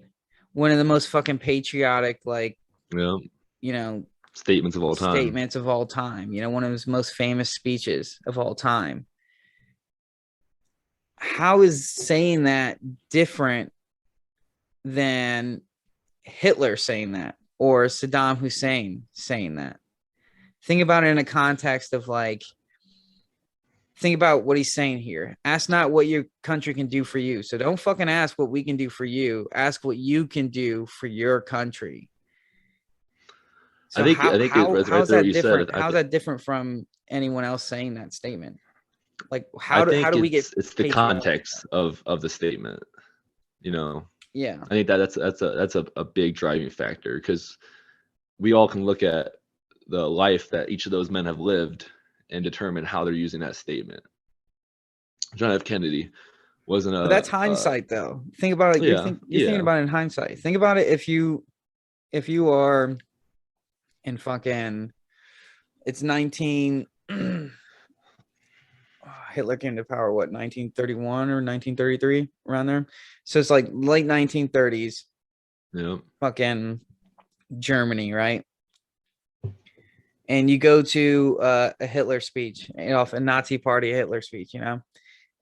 Speaker 1: One of the most fucking patriotic, like,
Speaker 2: Yeah,
Speaker 1: you know,
Speaker 2: statements of all time.
Speaker 1: statements of all time, one of his most famous speeches of all time. How is saying that different than Hitler saying that or Saddam Hussein saying that? Think about it in a context of like, think about what he's saying here. Ask not what your country can do for you. So don't fucking ask what we can do for you. Ask what you can do for your country.
Speaker 2: I
Speaker 1: So
Speaker 2: think
Speaker 1: how
Speaker 2: I think it,
Speaker 1: how
Speaker 2: right
Speaker 1: how's
Speaker 2: there what
Speaker 1: that
Speaker 2: you said.
Speaker 1: different? How's that different from anyone else saying that statement? Like
Speaker 2: I
Speaker 1: how
Speaker 2: think
Speaker 1: do we get
Speaker 2: it's the
Speaker 1: patriotic like
Speaker 2: context
Speaker 1: that?
Speaker 2: of the statement. You know,
Speaker 1: Yeah.
Speaker 2: I think that's a big driving factor because we all can look at the life that each of those men have lived and determine how they're using that statement. John F. Kennedy wasn't
Speaker 1: But that's
Speaker 2: a
Speaker 1: hindsight though. Think about it.
Speaker 2: yeah,
Speaker 1: You're thinking
Speaker 2: yeah,
Speaker 1: about it in hindsight. Think about it if you are in fucking, it's 19 Hitler came to power, what, 1931 or 1933, around there. So it's like late 1930s,
Speaker 2: yeah,
Speaker 1: fucking Germany, right? And you go to a Hitler speech, off a Nazi party Hitler speech, and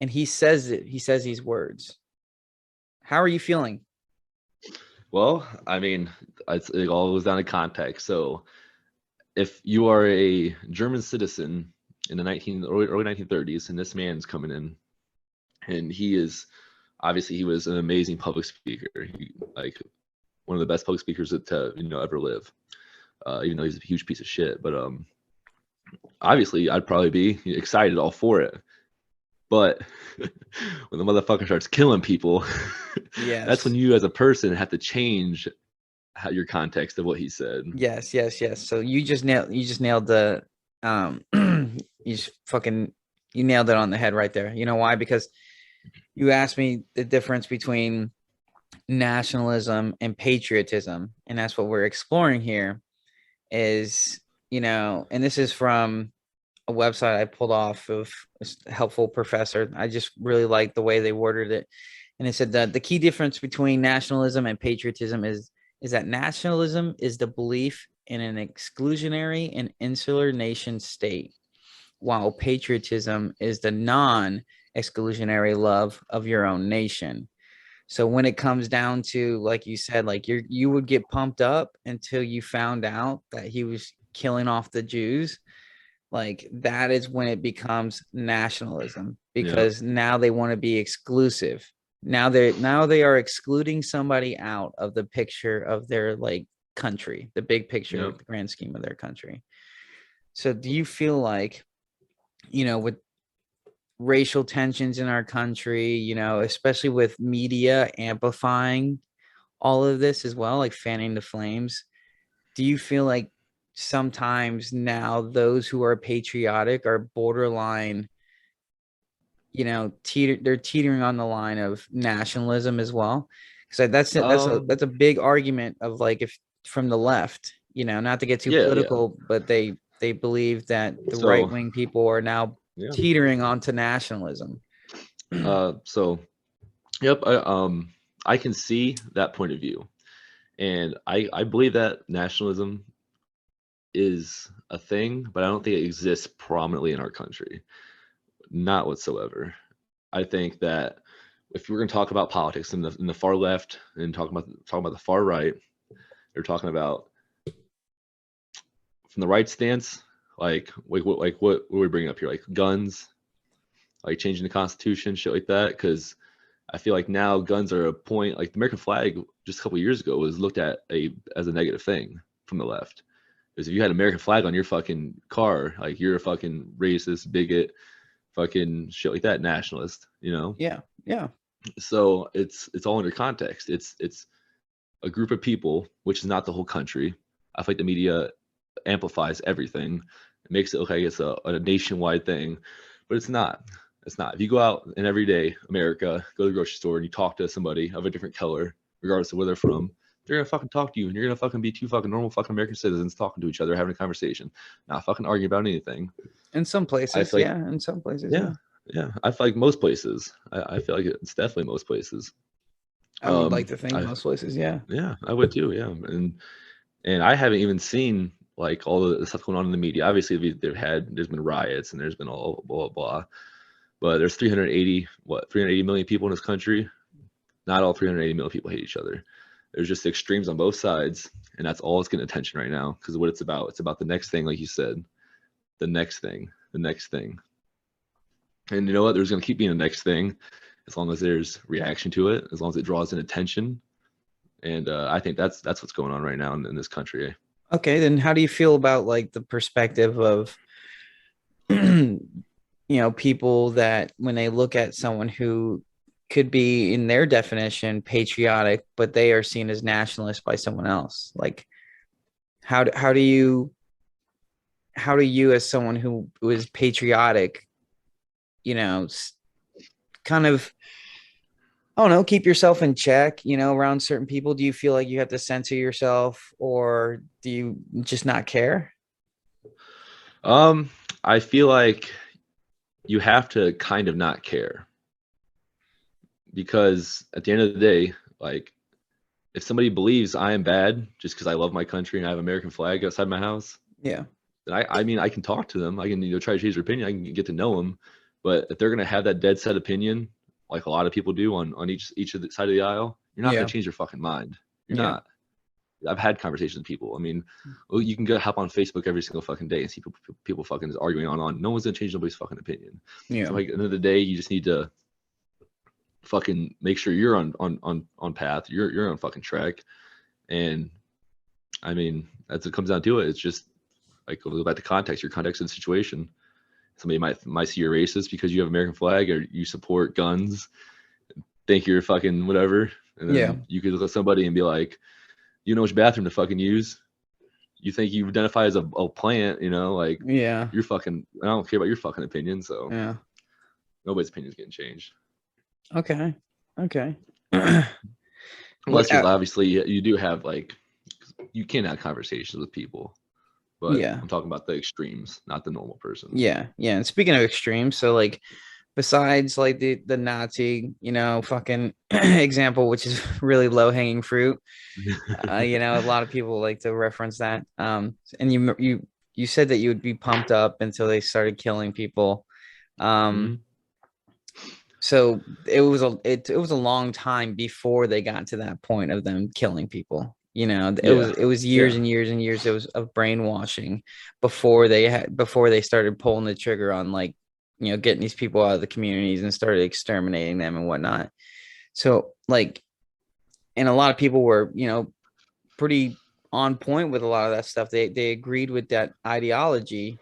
Speaker 1: he says it. He says these words. How are you feeling?
Speaker 2: Well, I mean, it all goes down to context. So if you are a German citizen in the early 1930s, and this man's coming in, and he was an amazing public speaker, like one of the best public speakers to ever live. even though he's a huge piece of shit. But obviously, I'd probably be excited all for it. But when the motherfucker starts killing people, that's when
Speaker 1: Yes.
Speaker 2: you as a person have to change your context of what he said.
Speaker 1: Yes. So you just nailed the you just fucking you nailed it on the head right there. You know why? Because you asked me the difference between nationalism and patriotism, and that's what we're exploring here is, and this is from a website I pulled off of a helpful professor. I just really like the way they worded it. And it said that the key difference between nationalism and patriotism is that nationalism is the belief in an exclusionary and insular nation state, while patriotism is the non-exclusionary love of your own nation. So when it comes down to, like you said, like you would get pumped up until you found out that he was killing off the Jews. Like that is when it becomes nationalism,
Speaker 2: Yep.
Speaker 1: because now they want to be exclusive. Now they are excluding somebody out of the picture of their like country, the big picture,
Speaker 2: Yep.
Speaker 1: the grand scheme of their country. So do you feel like, with racial tensions in our country, especially with media amplifying all of this as well, like fanning the flames, do you feel like sometimes now those who are patriotic are borderline, they're teetering on the line of nationalism as well? Because that's it, that's a big argument of like, if from the left, not to get too
Speaker 2: Yeah.
Speaker 1: political, but they believe that the right
Speaker 2: So
Speaker 1: wing people are now
Speaker 2: yeah.
Speaker 1: teetering onto nationalism.
Speaker 2: So yep. I can see that point of view, and I believe that nationalism is a thing, but I don't think it exists prominently in our country. Not whatsoever. I think that if we're going to talk about politics in the far left and talking about the far right, they're talking about from the right stance, what are we bringing up here? Like guns, like changing the Constitution, shit like that. Because I feel like now guns are a point. Like the American flag, just a couple of years ago, was looked at as a negative thing from the left. Because if you had an American flag on your fucking car, like you're a fucking racist, bigot, fucking shit like that, nationalist.
Speaker 1: Yeah.
Speaker 2: So it's all under context. It's a group of people, which is not the whole country. I feel like the media amplifies everything. It makes it look like it's a nationwide thing, but it's not. It's not. If you go out in everyday America, go to the grocery store, and you talk to somebody of a different color, regardless of where they're from, they're gonna fucking talk to you, and you're gonna fucking be two fucking normal fucking American citizens talking to each other, having a conversation, not fucking arguing about anything.
Speaker 1: In some
Speaker 2: I
Speaker 1: places,
Speaker 2: feel like,
Speaker 1: yeah. In some places,
Speaker 2: yeah,
Speaker 1: yeah.
Speaker 2: yeah. I feel like most places. I feel like it's definitely most places.
Speaker 1: I would like to think
Speaker 2: I
Speaker 1: most places, yeah.
Speaker 2: Yeah, I would too. Yeah, and I haven't even seen like all the stuff going on in the media. Obviously, there's been riots and there's been all blah blah, but there's 380 million people in this country. Not all 380 million people hate each other. There's just extremes on both sides, and that's all that's getting attention right now. Because what it's about the next thing, like you said, the next thing. And you know what? There's gonna keep being the next thing, as long as there's reaction to it, as long as it draws in attention. And I think that's what's going on right now in this country.
Speaker 1: Okay, then how do you feel about like the perspective of people that when they look at someone who could be in their definition patriotic, but they are seen as nationalist by someone else? Like how do you as someone who is patriotic, kind of, I don't know, keep yourself in check, around certain people? Do you feel like you have to censor yourself, or do you just not care?
Speaker 2: Um, I feel like you have to kind of not care because at the end of the day, like if somebody believes I am bad just because I love my country and I have an American flag outside my house,
Speaker 1: Yeah.
Speaker 2: then I mean I can talk to them. I can try to change their opinion. I can get to know them. But if they're gonna have that dead set opinion, like a lot of people do on each of the side of the aisle, you're not gonna
Speaker 1: Yeah.
Speaker 2: change their fucking mind. You're
Speaker 1: Yeah.
Speaker 2: not. I've had conversations with people. I mean, well, you can go hop on Facebook every single fucking day and see people fucking just arguing on. No one's gonna change nobody's fucking opinion. So
Speaker 1: Yeah.
Speaker 2: like at the end of the day, you just need to fucking make sure you're on path. You're on fucking track, and I mean, that's what it comes down to. It. It's just like go back to context, your context of the situation. Somebody might see you're racist because you have American flag or you support guns, think you're fucking whatever, and
Speaker 1: Yeah.
Speaker 2: then you could look at somebody and be like, you know which bathroom to fucking use. You think you identify as a plant, like
Speaker 1: Yeah.
Speaker 2: you're fucking. I don't care about your fucking opinion, so
Speaker 1: Yeah.
Speaker 2: nobody's opinion's getting changed.
Speaker 1: Okay. Okay.
Speaker 2: Unless
Speaker 1: Yeah.
Speaker 2: you're obviously you do have like you can have conversations with people, but
Speaker 1: Yeah.
Speaker 2: I'm talking about the extremes, not the normal person.
Speaker 1: Yeah. Yeah. And speaking of extremes, so like besides like the Nazi, fucking example, which is really low hanging fruit. A lot of people like to reference that. And you said that you would be pumped up until they started killing people.
Speaker 2: Mhm.
Speaker 1: So it was a long time before they got to that point of them killing people. It was
Speaker 2: Yeah,
Speaker 1: it was years
Speaker 2: yeah.
Speaker 1: and years and years of brainwashing before they started pulling the trigger on like getting these people out of the communities and started exterminating them and whatnot. So like, and a lot of people were pretty on point with a lot of that stuff. They agreed with that ideology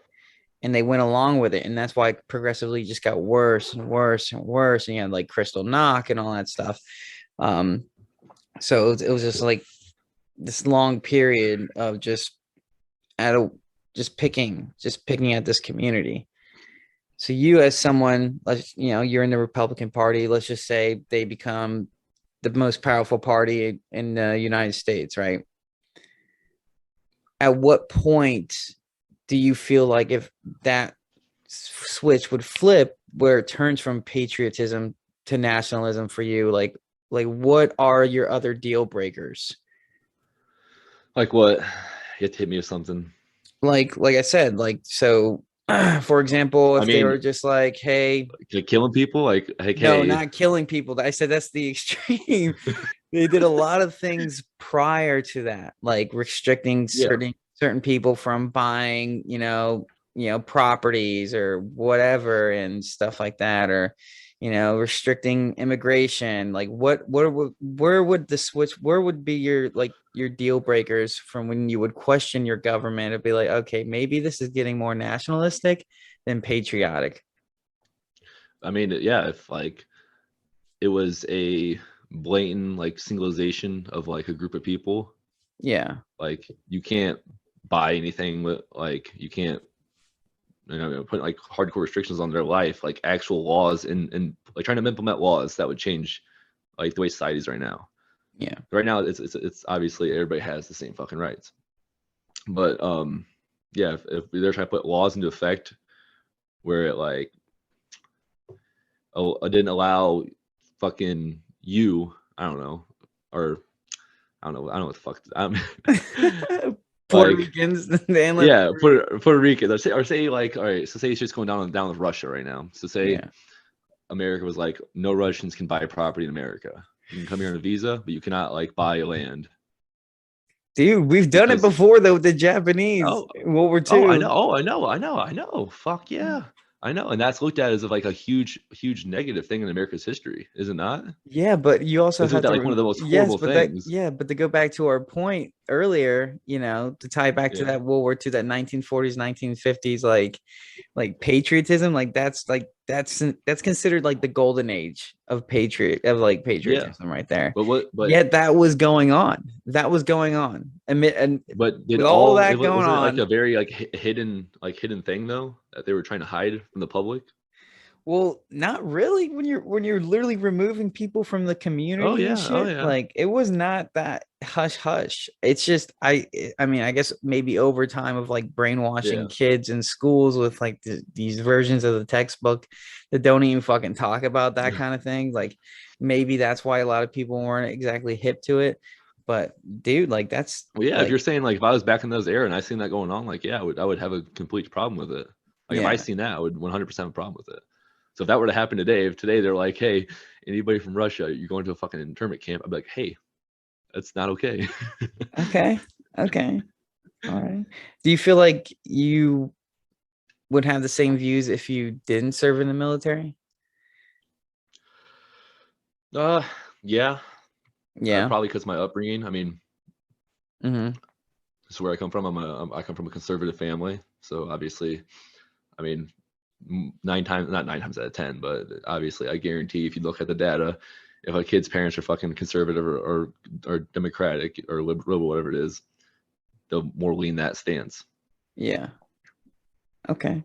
Speaker 1: and they went along with it, and that's why it progressively just got worse and worse and worse. And you had like Crystal Knock and all that stuff. Um, so it was just like this long period of at a just picking at this community. So you, as someone, you're in the Republican Party. Let's just say they become the most powerful party in the United States, right? At what point do you feel like if that switch would flip where it turns from patriotism to nationalism for you, like what are your other deal breakers?
Speaker 2: Like what? You have to hit me with something.
Speaker 1: Like I said, like, so for example,
Speaker 2: I
Speaker 1: if they
Speaker 2: mean,
Speaker 1: were just like, hey,
Speaker 2: killing people. Like,
Speaker 1: no,
Speaker 2: hey,
Speaker 1: not killing people, I said that's the extreme. They did a lot of things prior to that, like restricting
Speaker 2: yeah,
Speaker 1: certain people from buying, properties or whatever and stuff like that, or restricting immigration. Like where would the switch? Where would be your deal breakers from when you would question your government? It'd be like, okay, maybe this is getting more nationalistic than patriotic.
Speaker 2: I mean, yeah. If like it was a blatant like singleization of like a group of people,
Speaker 1: Yeah,
Speaker 2: like you can't buy anything with like you can't put like hardcore restrictions on their life, like actual laws and like trying to implement laws that would change like the way society's right now.
Speaker 1: yeah,
Speaker 2: Right now, it's obviously everybody has the same fucking rights, but yeah, if they're trying to put laws into effect where it like oh, I didn't allow fucking you, I don't know, or I don't know what the fuck.
Speaker 1: Puerto
Speaker 2: Like
Speaker 1: Ricans, they ain't let
Speaker 2: yeah, Puerto Rican. Or say like all right, so say it's just going down with Russia right now. So say
Speaker 1: yeah.
Speaker 2: America was like, no Russians can buy property in America. You can come here on a visa, but you cannot like buy land
Speaker 1: Dude, we've done it
Speaker 2: because
Speaker 1: before though with the Japanese
Speaker 2: oh
Speaker 1: in World War
Speaker 2: oh I
Speaker 1: II.
Speaker 2: know I know. Fuck yeah, I know, and that's looked at as like a huge negative thing in America's history, is it not?
Speaker 1: Yeah, but you also
Speaker 2: That's looked
Speaker 1: have
Speaker 2: at
Speaker 1: to
Speaker 2: like one of the most
Speaker 1: yes,
Speaker 2: horrible
Speaker 1: but that
Speaker 2: things.
Speaker 1: yeah, but to go back to our point earlier, to tie back to
Speaker 2: Yeah,
Speaker 1: that World War II, that 1940s, 1950s, like patriotism, that's considered like the golden age of
Speaker 2: yeah.
Speaker 1: patriotism right there.
Speaker 2: But what? But
Speaker 1: Yet that was going on. That was going on. And
Speaker 2: but did
Speaker 1: with all
Speaker 2: all it
Speaker 1: that going
Speaker 2: wasn't it like
Speaker 1: on,
Speaker 2: a very like hidden thing though that they were trying to hide from the public?
Speaker 1: well, not really when you're literally removing people from the
Speaker 2: Oh
Speaker 1: community and
Speaker 2: yeah, oh
Speaker 1: shit.
Speaker 2: yeah,
Speaker 1: Like it was not that hush hush. It's just I mean, I guess maybe over time of like brainwashing
Speaker 2: yeah.
Speaker 1: kids in schools with like these versions of the textbook that don't even fucking talk about that kind of thing. Like maybe that's why a lot of people weren't exactly hip to it. But dude, like that's
Speaker 2: Well, yeah, if
Speaker 1: like
Speaker 2: you're saying like if I was back in those era and I seen that going on, like yeah, I would have a complete problem with it. Like if I
Speaker 1: yeah.
Speaker 2: seen that, I would 100% have a problem with it. So if that were to happen today, if today they're like, hey, anybody from Russia, you're going to a fucking internment camp, I'd be like, hey, that's not okay.
Speaker 1: Okay. Okay. All right. Do you feel like you would have the same views if you didn't serve in the military?
Speaker 2: uh, yeah,
Speaker 1: Yeah.
Speaker 2: probably because my upbringing. I mean,
Speaker 1: Hmm.
Speaker 2: just where I come from. I come from a conservative family, so obviously, I mean, not 9 times out of 10, but obviously, I guarantee if you look at the data, if a kid's parents are fucking conservative or Democratic or liberal, whatever it is, they'll more lean that stance.
Speaker 1: Yeah. Okay.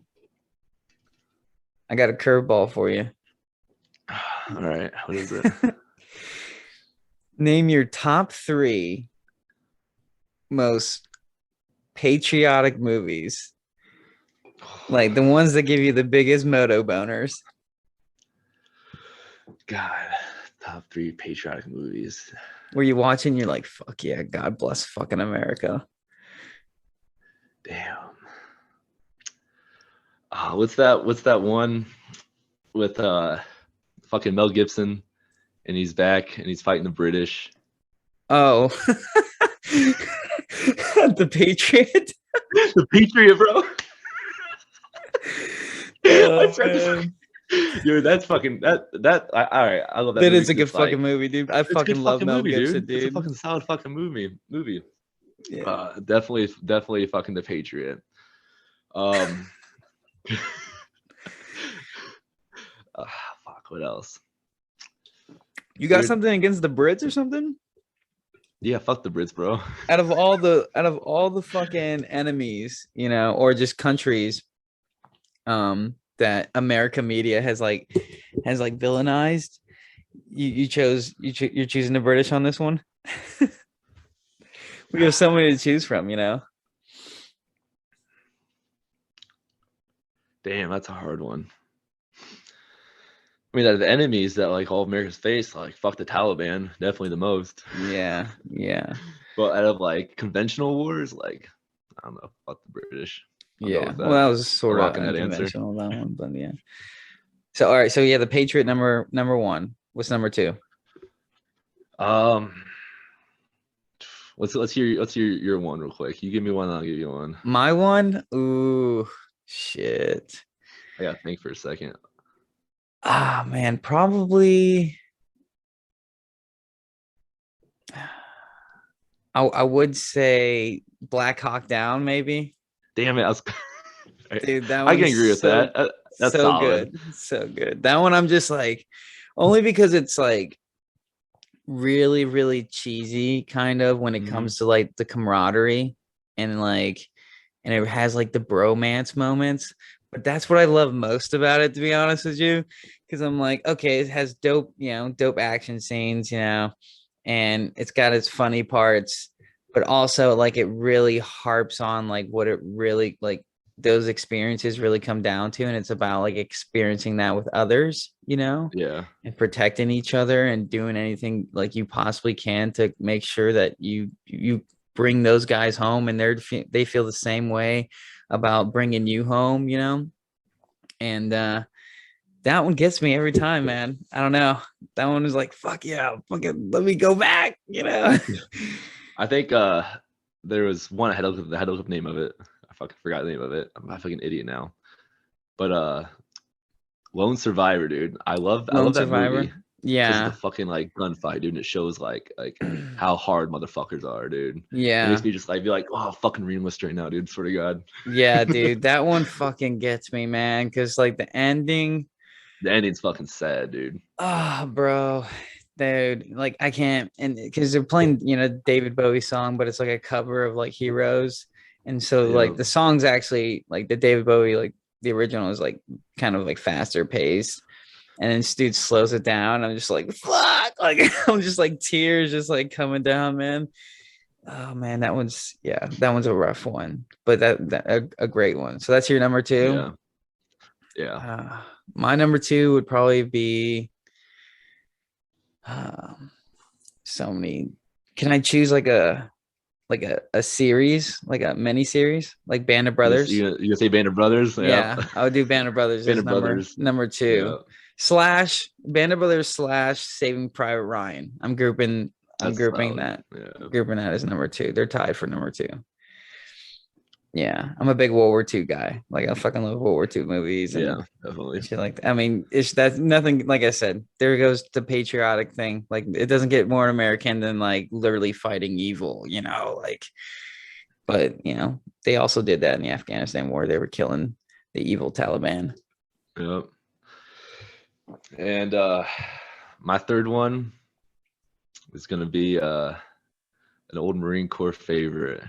Speaker 1: I got a curveball for you.
Speaker 2: All right, what is it?
Speaker 1: Name your top three most patriotic movies. Like the ones that give you the biggest moto boners.
Speaker 2: God, top 3 patriotic movies.
Speaker 1: Where you watch and you're like, fuck yeah, God bless fucking America.
Speaker 2: Damn. What's that one with fucking Mel Gibson and he's back and he's fighting the British?
Speaker 1: Oh. The Patriot.
Speaker 2: The Patriot, bro.
Speaker 1: Oh, man.
Speaker 2: Dude, that's fucking all right. I love that.
Speaker 1: That
Speaker 2: movie
Speaker 1: is a good
Speaker 2: 'cause, like,
Speaker 1: fucking movie, dude. I
Speaker 2: it's a
Speaker 1: fucking
Speaker 2: good
Speaker 1: love
Speaker 2: fucking
Speaker 1: Mel
Speaker 2: movie,
Speaker 1: Gibson,
Speaker 2: dude. It's a
Speaker 1: dude.
Speaker 2: fucking solid fucking movie.
Speaker 1: Yeah.
Speaker 2: Definitely fucking the Patriot. Fuck, what else?
Speaker 1: You got
Speaker 2: Dude,
Speaker 1: something against the Brits or something?
Speaker 2: yeah, fuck the Brits, bro.
Speaker 1: Out of all the fucking enemies, you know, or just countries that America media has like villainized, you're choosing the British on this one. We have so many to choose from, you know.
Speaker 2: Damn, that's a hard one. I mean, the enemies that like all America's face, like fuck the Taliban, definitely the most.
Speaker 1: Yeah.
Speaker 2: But out of like conventional wars, like I don't know, fuck the British. I'll go
Speaker 1: Yeah.
Speaker 2: with
Speaker 1: Well,
Speaker 2: that.
Speaker 1: that was sort of
Speaker 2: Rocking that answer.
Speaker 1: unconventional, that one, but yeah. So all right, so yeah, the Patriot number one. What's number two?
Speaker 2: Let's hear your one real quick. You give me one, I'll give you one.
Speaker 1: My one? Ooh, shit.
Speaker 2: I gotta think for a second.
Speaker 1: Ah, man, probably. I would say Black Hawk Down, maybe.
Speaker 2: Damn it,
Speaker 1: Dude, that
Speaker 2: I can
Speaker 1: one's
Speaker 2: agree with
Speaker 1: so
Speaker 2: that. That's
Speaker 1: so
Speaker 2: solid.
Speaker 1: good, so good. That one I'm just like, only because it's like really, really cheesy, kind of when it comes to like the camaraderie and like, and it has like the bromance moments. But that's what I love most about it, to be honest with you, because I'm like, okay, it has dope, you know, dope action scenes, you know, and it's got its funny parts, but also like it really harps on like what it really like those experiences really come down to, and it's about like experiencing that with others, you know,
Speaker 2: Yeah.
Speaker 1: and protecting each other and doing anything like you possibly can to make sure that you bring those guys home and they feel the same way about bringing you home, you know. And that one gets me every time, man. I don't know. That one was like, fuck yeah, fucking let me go back, you know.
Speaker 2: I think there was one I had to look up the name of it. I fucking forgot the name of it. I'm a fucking idiot now. But Lone Survivor, dude. I love
Speaker 1: Lone
Speaker 2: that
Speaker 1: Survivor.
Speaker 2: movie because of the
Speaker 1: Yeah.
Speaker 2: fucking like gunfight, dude. And it shows like how hard motherfuckers are, dude. It
Speaker 1: Yeah.
Speaker 2: makes me just like be like, oh, I'll fucking re-enlist right now, dude. Swear to God.
Speaker 1: Yeah, dude. That one fucking gets me, man. Cause like the ending.
Speaker 2: The ending's fucking sad, dude.
Speaker 1: Oh, bro. Dude, like I can't, and because they're playing, you know, David Bowie song, but it's like a cover of like Heroes. And so like
Speaker 2: Yeah.
Speaker 1: the song's actually like the David Bowie, like the original is like kind of like faster paced. And then dude slows it down. I'm just like, fuck. Like I'm just like tears just like coming down, man. Oh man, that one's a rough one, but a great one. So that's your number two.
Speaker 2: Yeah. Yeah.
Speaker 1: My number two would probably be um, so many. Can I choose like a series, like a mini series, like Band of Brothers?
Speaker 2: You gonna say Band of Brothers? Yeah.
Speaker 1: Yeah, I would do Band of Brothers
Speaker 2: Band
Speaker 1: as
Speaker 2: of Brothers.
Speaker 1: number two.
Speaker 2: Yeah.
Speaker 1: Slash Band of Brothers slash Saving Private Ryan. I'm grouping
Speaker 2: Solid.
Speaker 1: that.
Speaker 2: Yeah.
Speaker 1: Grouping that as number two. They're tied for number two. Yeah, I'm a big World War II guy. Like I fucking love World War II movies and
Speaker 2: Yeah, definitely.
Speaker 1: shit like that. I mean, it's that's nothing. Like I said, there goes the patriotic thing. Like it doesn't get more American than like literally fighting evil, you know. Like, But they also did that in the Afghanistan war. They were killing the evil Taliban.
Speaker 2: Yep. And my third one is gonna be an old Marine Corps favorite.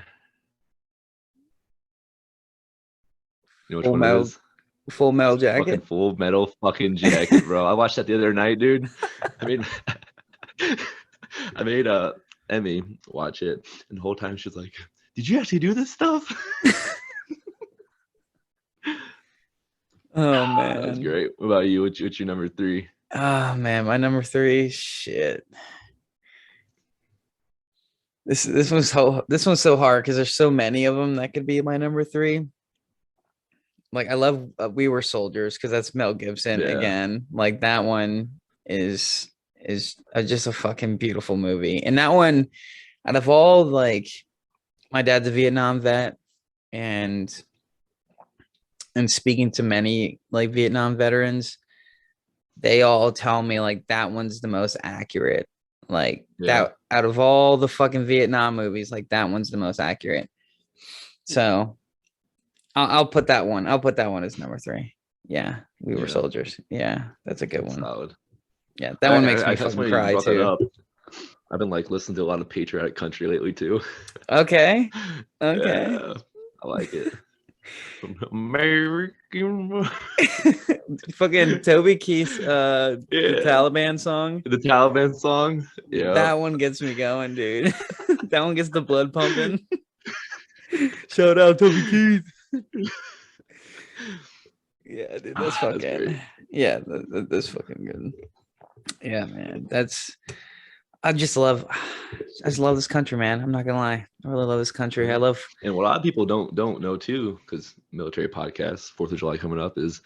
Speaker 2: You know which
Speaker 1: Full
Speaker 2: one it
Speaker 1: metal,
Speaker 2: is?
Speaker 1: full metal
Speaker 2: Fucking
Speaker 1: jacket.
Speaker 2: Full Metal fucking Jacket, bro. I watched that the other night, dude. I mean, I made Emmy watch it, and the whole time she's like, "Did you actually do this stuff?"
Speaker 1: Oh
Speaker 2: That was
Speaker 1: man.
Speaker 2: great. What about you? What's your number three?
Speaker 1: Oh man, my number three. Shit. This one's so hard because there's so many of them that could be my number three. Like I love We Were Soldiers because that's Mel Gibson
Speaker 2: Yeah,
Speaker 1: again. Like that one is just a fucking beautiful movie. And that one, out of all, like, my dad's a Vietnam vet, and speaking to many like Vietnam veterans, they all tell me like that one's the most accurate. Like
Speaker 2: yeah,
Speaker 1: that out of all the fucking Vietnam movies, like that one's the most accurate. So I'll put that one. I'll put that one as number three. Yeah, We Were
Speaker 2: yeah.
Speaker 1: Soldiers. Yeah, that's a good
Speaker 2: That's
Speaker 1: one.
Speaker 2: solid.
Speaker 1: Yeah, that one makes me
Speaker 2: That's
Speaker 1: fucking
Speaker 2: funny you
Speaker 1: cry
Speaker 2: brought that
Speaker 1: too.
Speaker 2: up. I've been like listening to a lot of patriotic country lately too.
Speaker 1: Okay. Okay.
Speaker 2: Yeah, I like it. American.
Speaker 1: Fucking Toby Keith's the
Speaker 2: Yeah,
Speaker 1: Taliban song.
Speaker 2: the Taliban song. Yeah.
Speaker 1: That one gets me going, dude. That one gets the blood pumping. Shout out Toby Keith. Yeah, dude, that's
Speaker 2: That's great.
Speaker 1: fucking yeah, that's fucking good. Yeah, man. I just love this country, man. I'm not gonna lie. I really love this country. I love
Speaker 2: And what a lot of people don't know too, because military podcasts, Fourth of July coming up, is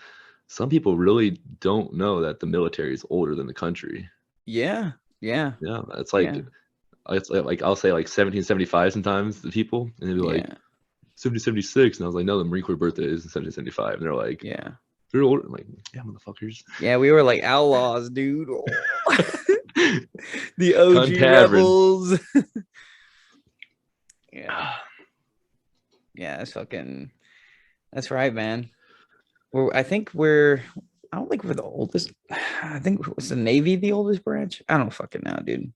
Speaker 2: some people really don't know that the military is older than the country.
Speaker 1: yeah, yeah,
Speaker 2: Yeah, it's
Speaker 1: yeah,
Speaker 2: like I'll say like 1775 sometimes to people, and they'll be like
Speaker 1: yeah,
Speaker 2: 1776, and I was like, no, the Marine Corps birthday is in 1775, and they're like,
Speaker 1: yeah.
Speaker 2: you're older. I'm like, yeah, motherfuckers.
Speaker 1: Yeah, we were like outlaws, dude. The
Speaker 2: Cunt
Speaker 1: OG
Speaker 2: Tavern.
Speaker 1: rebels. Yeah. Yeah, that's right, man. I don't think we're the oldest. I think was the Navy the oldest branch? I don't fucking know, dude.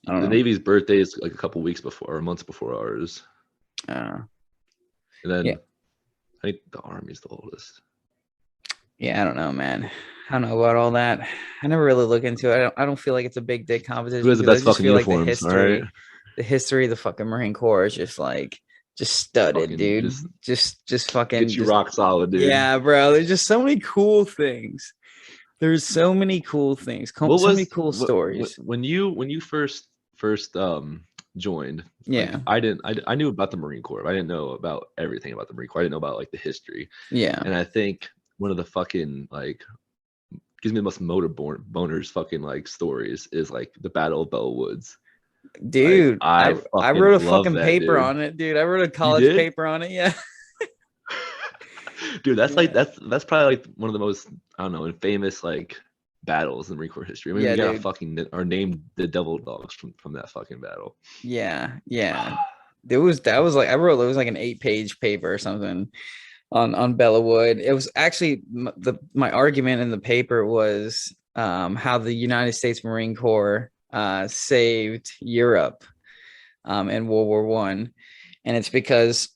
Speaker 1: I don't
Speaker 2: The
Speaker 1: know.
Speaker 2: Navy's birthday is like a couple weeks before, or months before ours,
Speaker 1: Uh,
Speaker 2: and
Speaker 1: yeah.
Speaker 2: then I think the Army's the oldest.
Speaker 1: Yeah, I don't know, man. I don't know about all that. I never really look into it. I don't feel like it's a big dick
Speaker 2: Who
Speaker 1: competition
Speaker 2: has the
Speaker 1: because I
Speaker 2: best
Speaker 1: just
Speaker 2: fucking
Speaker 1: feel like
Speaker 2: uniforms? All right,
Speaker 1: the history of the fucking Marine Corps is just studded,
Speaker 2: fucking
Speaker 1: dude.
Speaker 2: just
Speaker 1: Just fucking
Speaker 2: get you
Speaker 1: just
Speaker 2: rock solid, dude.
Speaker 1: yeah, bro. There's just so many cool things. There's so many cool things,
Speaker 2: What
Speaker 1: so many
Speaker 2: was
Speaker 1: cool stories.
Speaker 2: when you first joined? Like
Speaker 1: Yeah,
Speaker 2: I knew about the Marine Corps. I didn't know about everything about the Marine Corps. I didn't know about like the history.
Speaker 1: yeah,
Speaker 2: And I think one of the fucking like gives me the most boners fucking like stories is like the Battle of Bell Woods. Like
Speaker 1: dude.
Speaker 2: I
Speaker 1: I
Speaker 2: fucking
Speaker 1: wrote a
Speaker 2: love
Speaker 1: fucking
Speaker 2: that,
Speaker 1: paper
Speaker 2: dude.
Speaker 1: on it, dude. I wrote a
Speaker 2: You
Speaker 1: college
Speaker 2: did?
Speaker 1: paper on it. Yeah,
Speaker 2: Dude, that's like
Speaker 1: yeah,
Speaker 2: that's probably like one of the most, I don't know, famous like battles in Marine Corps history. I mean,
Speaker 1: yeah,
Speaker 2: we got a
Speaker 1: dude.
Speaker 2: fucking our named the Devil Dogs from that fucking battle.
Speaker 1: Yeah, yeah. That was like I wrote it was like an 8-page paper or something on Bella Wood. It was actually my argument in the paper was how the United States Marine Corps saved Europe in World War One, and it's because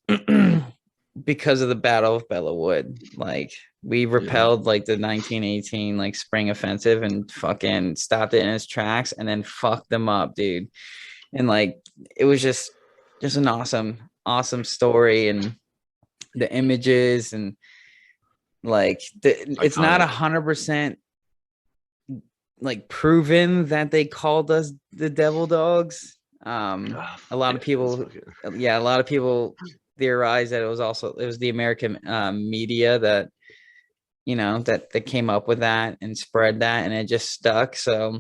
Speaker 1: because of the Battle of Bella Wood. Like we
Speaker 2: Yeah.
Speaker 1: repelled like the 1918 like spring offensive and fucking stopped it in its tracks and then fucked them up, dude. And like it was just an awesome story, and the images, and like it's not
Speaker 2: Iconic.
Speaker 1: 100% like proven that they called us the devil dogs. A lot of
Speaker 2: Yeah, it's
Speaker 1: people,
Speaker 2: fucking
Speaker 1: yeah, a lot of people theorize that it was the American media that that came up with that and spread that, and it just stuck. So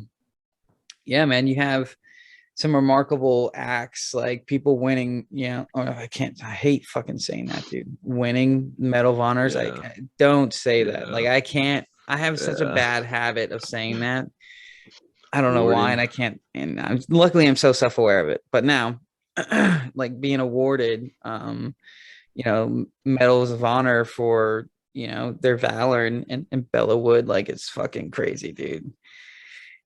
Speaker 1: yeah, man, you have some remarkable acts like people winning, I hate fucking saying that, dude. Winning Medal of Honors.
Speaker 2: yeah,
Speaker 1: I don't say that. Like
Speaker 2: yeah,
Speaker 1: I can't, I have such a
Speaker 2: yeah.
Speaker 1: bad habit of saying that. I don't know why,
Speaker 2: Rewarding.
Speaker 1: and I can't, and luckily I'm so self-aware of it. But now like being awarded medals of honor for their valor and Bella Wood. Like it's fucking crazy, dude.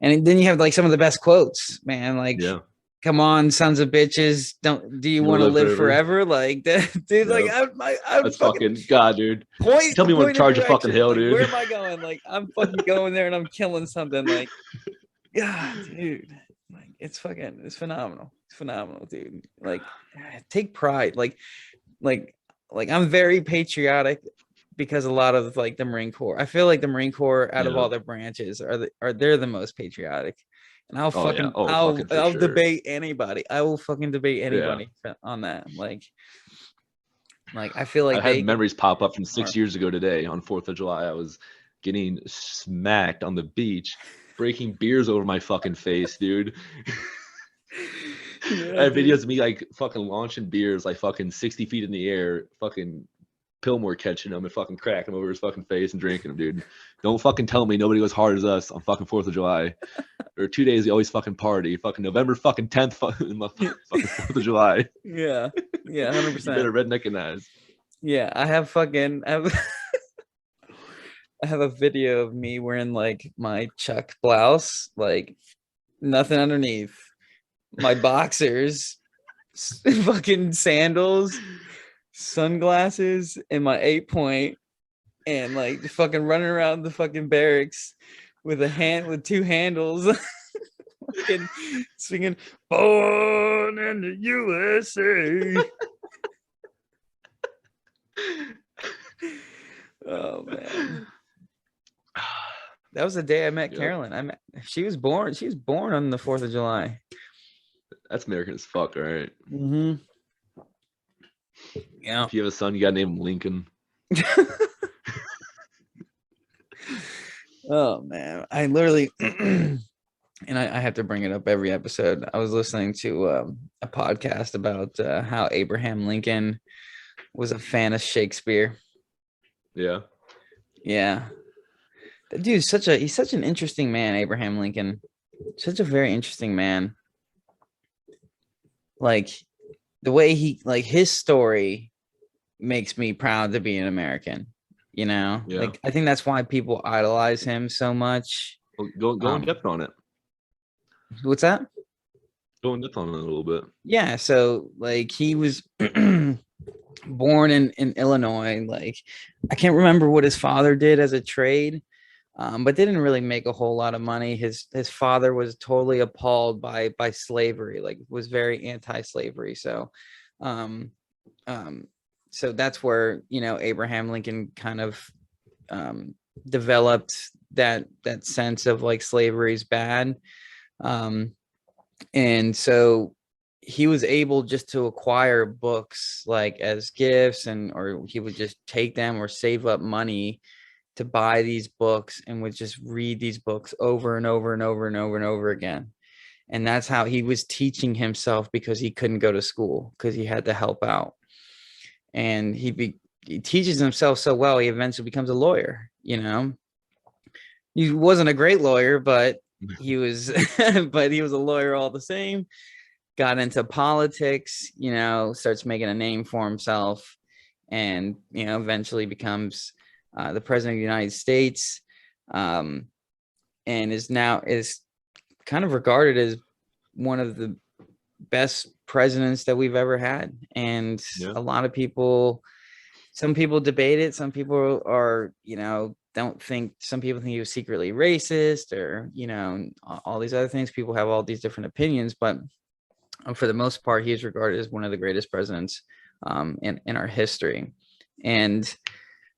Speaker 1: And then you have like some of the best quotes, man. Like,
Speaker 2: Yeah.
Speaker 1: come on, sons of bitches, do you
Speaker 2: You
Speaker 1: want to
Speaker 2: live
Speaker 1: live
Speaker 2: forever.
Speaker 1: forever? Like, dude, like
Speaker 2: Yep.
Speaker 1: I'm
Speaker 2: That's
Speaker 1: fucking
Speaker 2: fucking God, dude.
Speaker 1: point
Speaker 2: Tell me when to
Speaker 1: point of
Speaker 2: charge a fucking
Speaker 1: direction.
Speaker 2: hill,
Speaker 1: Like, where
Speaker 2: dude.
Speaker 1: am I going? Like, I'm fucking going there and I'm killing something. Like, God, dude. Like, it's phenomenal. It's phenomenal, dude. Like, take pride. Like, I'm very patriotic because a lot of like the Marine Corps. I feel like the Marine Corps, out of
Speaker 2: Yeah.
Speaker 1: all the branches, they're the most patriotic. And
Speaker 2: Oh yeah. Oh
Speaker 1: I'll
Speaker 2: fucking for sure.
Speaker 1: debate anybody. I will fucking debate
Speaker 2: Yeah.
Speaker 1: anybody on that. Like I feel
Speaker 2: I
Speaker 1: like
Speaker 2: had
Speaker 1: they
Speaker 2: memories pop up from
Speaker 1: are.
Speaker 2: 6 years ago today on 4th of July. I was getting smacked on the beach, breaking beers over my fucking face, dude. I
Speaker 1: Yeah,
Speaker 2: have videos
Speaker 1: dude.
Speaker 2: of me like fucking launching beers like fucking 60 feet in the air, fucking Pillmore catching them and fucking cracking them over his fucking face and drinking them, dude. Don't fucking tell me nobody goes hard as us on fucking 4th of July. Or 2 days we always fucking party. Fucking November fucking 10th fucking 4th of July.
Speaker 1: Yeah. Yeah,
Speaker 2: You better
Speaker 1: 100%.
Speaker 2: redneck and eyes.
Speaker 1: Yeah, I have a video of me wearing like my Chuck blouse, like nothing underneath, my boxers, fucking sandals, sunglasses, and my 8 point, and like fucking running around the fucking barracks with two handles, fucking singing "Born in the USA." Oh man. That was the day I met
Speaker 2: Yep.
Speaker 1: Carolyn. She was born on the 4th of July.
Speaker 2: That's American as fuck, all right.
Speaker 1: Mm-hmm. Yeah.
Speaker 2: If you have a son, you gotta name him Lincoln.
Speaker 1: Oh man. I literally and I have to bring it up every episode. I was listening to a podcast about how Abraham Lincoln was a fan of Shakespeare.
Speaker 2: Yeah.
Speaker 1: Yeah. That dude's he's such an interesting man, Abraham Lincoln. Such a very interesting man. Like the way his story makes me proud to be an American.
Speaker 2: Yeah.
Speaker 1: Like I think that's why people idolize him so much.
Speaker 2: Well, go in depth on it.
Speaker 1: What's that?
Speaker 2: Go in depth on it a little bit.
Speaker 1: Yeah, so like he was born in Illinois. Like I can't remember what his father did as a trade, but didn't really make a whole lot of money. His father was totally appalled by slavery, like was very anti-slavery. Um, um, so that's where Abraham Lincoln kind of developed that sense of like slavery is bad. And so he was able just to acquire books like as gifts, or he would just take them or save up money to buy these books and would just read these books over and over and over and over and over again. And that's how he was teaching himself, because he couldn't go to school because he had to help out. And he teaches himself so well, he eventually becomes a lawyer. He wasn't a great lawyer, but he was but he was a lawyer all the same. Got into politics, starts making a name for himself, and eventually becomes the president of the United States, and is kind of regarded as one of the best presidents that we've ever had. And
Speaker 2: Yeah.
Speaker 1: a lot of people, some people debate it. Some people are, don't think, some people think he was secretly racist, or, all these other things. People have all these different opinions, but for the most part, he is regarded as one of the greatest presidents in our history. And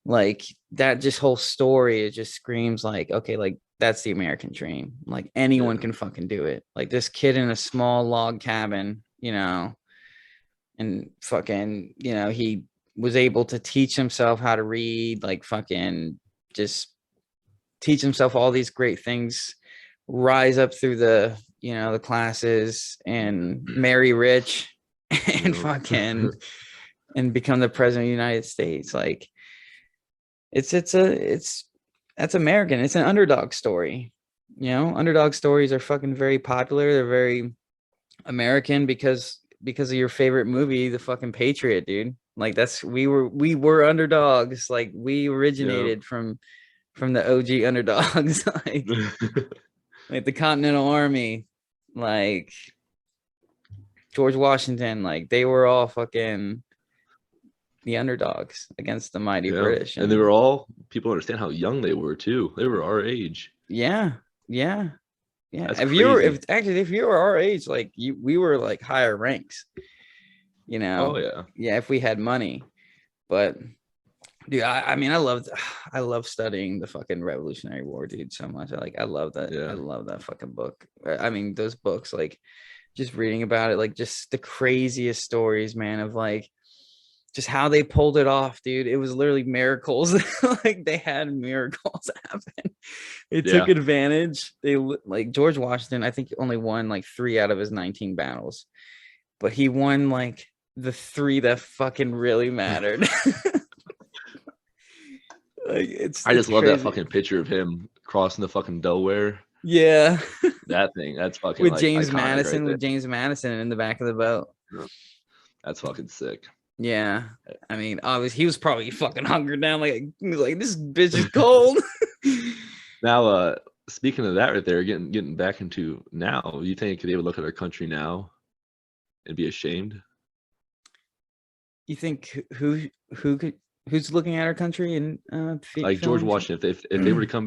Speaker 1: like that just whole story, it just screams like, okay, like that's the American dream. Like anyone can fucking do it. Like this kid in a small log cabin, and fucking, he was able to teach himself how to read, like fucking just teach himself all these great things, rise up through the classes and marry rich and fucking and become the president of the United States. Like that's American. It's an underdog story. Underdog stories are fucking very popular. They're very American because because of your favorite movie, the fucking Patriot, dude. Like that's we were underdogs. Like we
Speaker 2: Yeah.
Speaker 1: originated from the OG underdogs, like the Continental Army, like George Washington, like they were all fucking the underdogs against the mighty
Speaker 2: Yeah.
Speaker 1: British.
Speaker 2: And they
Speaker 1: And
Speaker 2: were all, people understand how young they were too. They were our age.
Speaker 1: yeah, yeah, yeah.
Speaker 2: That's
Speaker 1: If
Speaker 2: crazy.
Speaker 1: actually if you were our age, like we were like higher ranks,
Speaker 2: Oh yeah.
Speaker 1: yeah, if we had money. But dude, I mean, I love studying the fucking Revolutionary War, dude, so much. I love that. I
Speaker 2: Yeah.
Speaker 1: love that fucking book. I mean, those books, like just reading about it, like just the craziest stories, man, of like just how they pulled it off, dude. It was literally miracles. Like they had miracles happen. They took
Speaker 2: Yeah.
Speaker 1: advantage. They like George Washington, I think only won like 3 out of his 19 battles, but he won like the 3 that fucking really mattered. Like
Speaker 2: I
Speaker 1: it's
Speaker 2: just love that
Speaker 1: crazy.
Speaker 2: fucking picture of him crossing the fucking Delaware.
Speaker 1: Yeah.
Speaker 2: That thing, that's fucking
Speaker 1: with
Speaker 2: like
Speaker 1: James
Speaker 2: iconic right
Speaker 1: Madison,
Speaker 2: there.
Speaker 1: with James Madison in the back of the boat.
Speaker 2: That's fucking sick.
Speaker 1: Yeah. I mean, obviously he was probably fucking hungered down. Like he was like, this bitch is cold.
Speaker 2: Now, speaking of that right there, getting back into now, you think they would look at our country now and be ashamed?
Speaker 1: You think who could who's looking at our country and
Speaker 2: Like George
Speaker 1: feeling
Speaker 2: Washington, if they were to come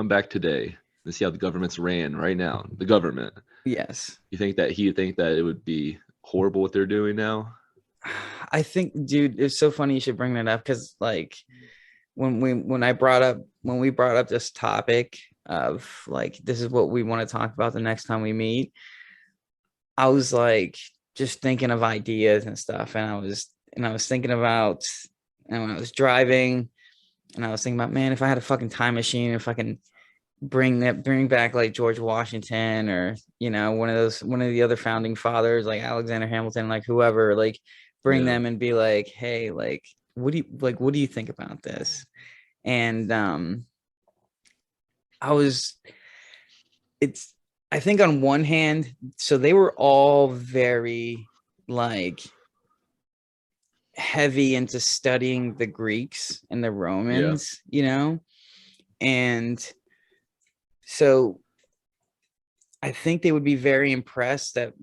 Speaker 2: back today and see how the government's ran right now, the government,
Speaker 1: yes.
Speaker 2: you think that he'd think that it would be horrible what they're doing now?
Speaker 1: I think, dude, it's so funny you should bring that up because like when we brought up this topic of like this is what we want to talk about the next time we meet, I was like just thinking of ideas and stuff, and I was thinking about, and when I was driving, and I was thinking about, man, if I had a fucking time machine, if I can bring back like George Washington or one of the other founding fathers like Alexander Hamilton, like whoever, like bring
Speaker 2: Yeah.
Speaker 1: them and be like, hey, like what do you think about this? And I was it's I think on one hand, so they were all very like heavy into studying the Greeks and the
Speaker 2: Yeah.
Speaker 1: Romans, and so I think they would be very impressed that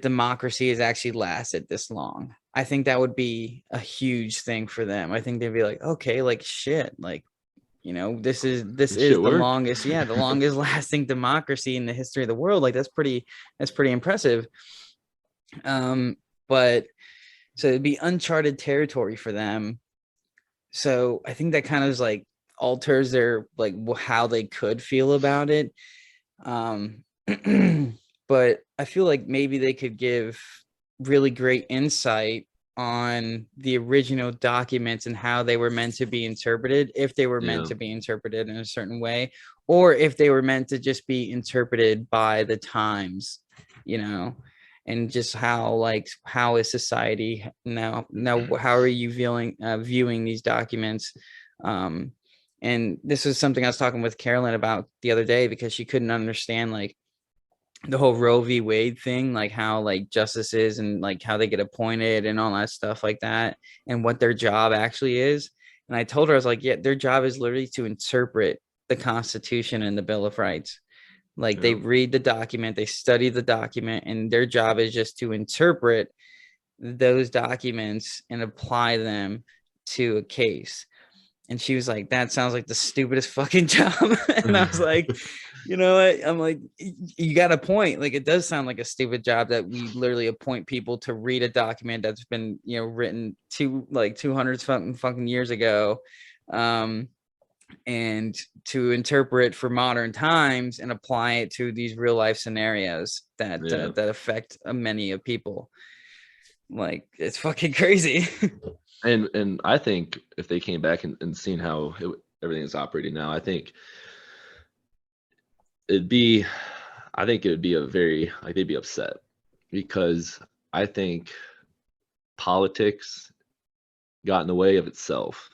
Speaker 1: democracy has actually lasted this long. I think that would be a huge thing for them. I think they'd be like, okay, like shit, like this
Speaker 2: This
Speaker 1: is
Speaker 2: shit
Speaker 1: the
Speaker 2: work.
Speaker 1: longest, yeah, the longest lasting democracy in the history of the world. Like that's pretty impressive. But so it'd be uncharted territory for them. So I think that kind of like alters their like how they could feel about it. Um, but I feel like maybe they could give really great insight on the original documents and how they were meant to be interpreted, if they were meant
Speaker 2: Yeah.
Speaker 1: to be interpreted in a certain way, or if they were meant to just be interpreted by the times, you know, and just how is society now how are you viewing these documents? Um, and this was something I was talking with Carolyn about the other day because she couldn't understand like the whole Roe v. Wade thing, like how like justices and like how they get appointed and all that stuff like that, and what their job actually is. And I told her, I was like, yeah, their job is literally to interpret the Constitution and the Bill of Rights. Like they
Speaker 2: Yeah.
Speaker 1: read the document, they study the document, and their job is just to interpret those documents and apply them to a case. And she was like, that sounds like the stupidest fucking job. And I was like, you know what? I'm like, you got a point. Like, it does sound like a stupid job that we literally appoint people to read a document that's been, written 200 fucking years ago. And to interpret for modern times and apply it to these real life scenarios
Speaker 2: Yeah.
Speaker 1: that affect many of people. Like, it's fucking crazy.
Speaker 2: And I think if they came back and seen how everything is operating now, it'd be, I think it would be a very, like, they'd be upset because I think politics got in the way of itself.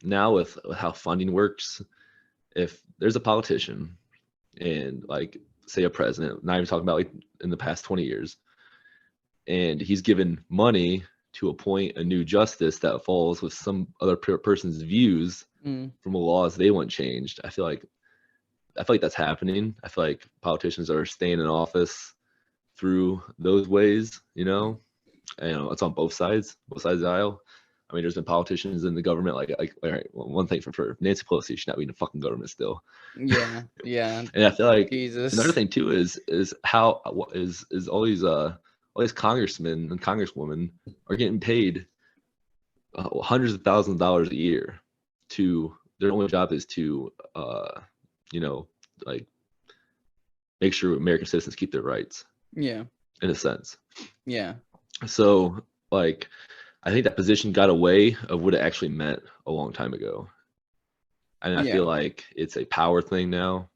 Speaker 2: Now with how funding works, if there's a politician and like say a president, not even talking about like in the past 20 years, and he's given money to appoint a new justice that falls with some other person's views
Speaker 1: Mm.
Speaker 2: from the laws they want changed. I feel like that's happening. I feel like politicians are staying in office through those ways, and it's on both sides of the aisle. I mean, there's been politicians in the government, like all right, well, one thing for Nancy Pelosi, she's not being the fucking government still.
Speaker 1: Yeah, yeah.
Speaker 2: And I feel like another
Speaker 1: Jesus.
Speaker 2: thing too is how is all these congressmen and congresswomen are getting paid hundreds of thousands of dollars a year to their only job is to you know like make sure American citizens keep their rights
Speaker 1: Yeah,
Speaker 2: in a sense.
Speaker 1: yeah,
Speaker 2: So like I think that position got away of what it actually meant a long time ago. And I
Speaker 1: yeah,
Speaker 2: feel like it's a power thing now.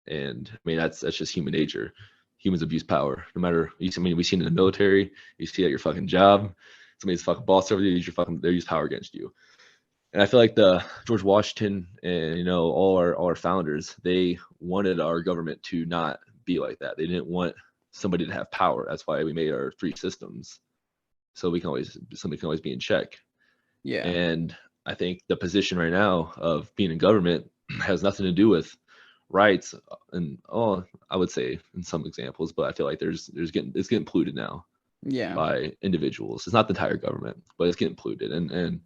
Speaker 2: And I mean that's just human nature. Humans abuse power. No matter I mean we've seen it in the military, you see it at your fucking job. Somebody's fucking boss over you, they use power against you. And I feel like the George Washington and all our founders, they wanted our government to not be like that. They didn't want somebody to have power. That's why we made our three systems, so somebody can always be in check.
Speaker 1: yeah,
Speaker 2: And I think the position right now of being in government has nothing to do with rights, and I would say in some examples, but I feel like it's getting polluted now
Speaker 1: yeah,
Speaker 2: by individuals. It's not the entire government, but it's getting polluted, and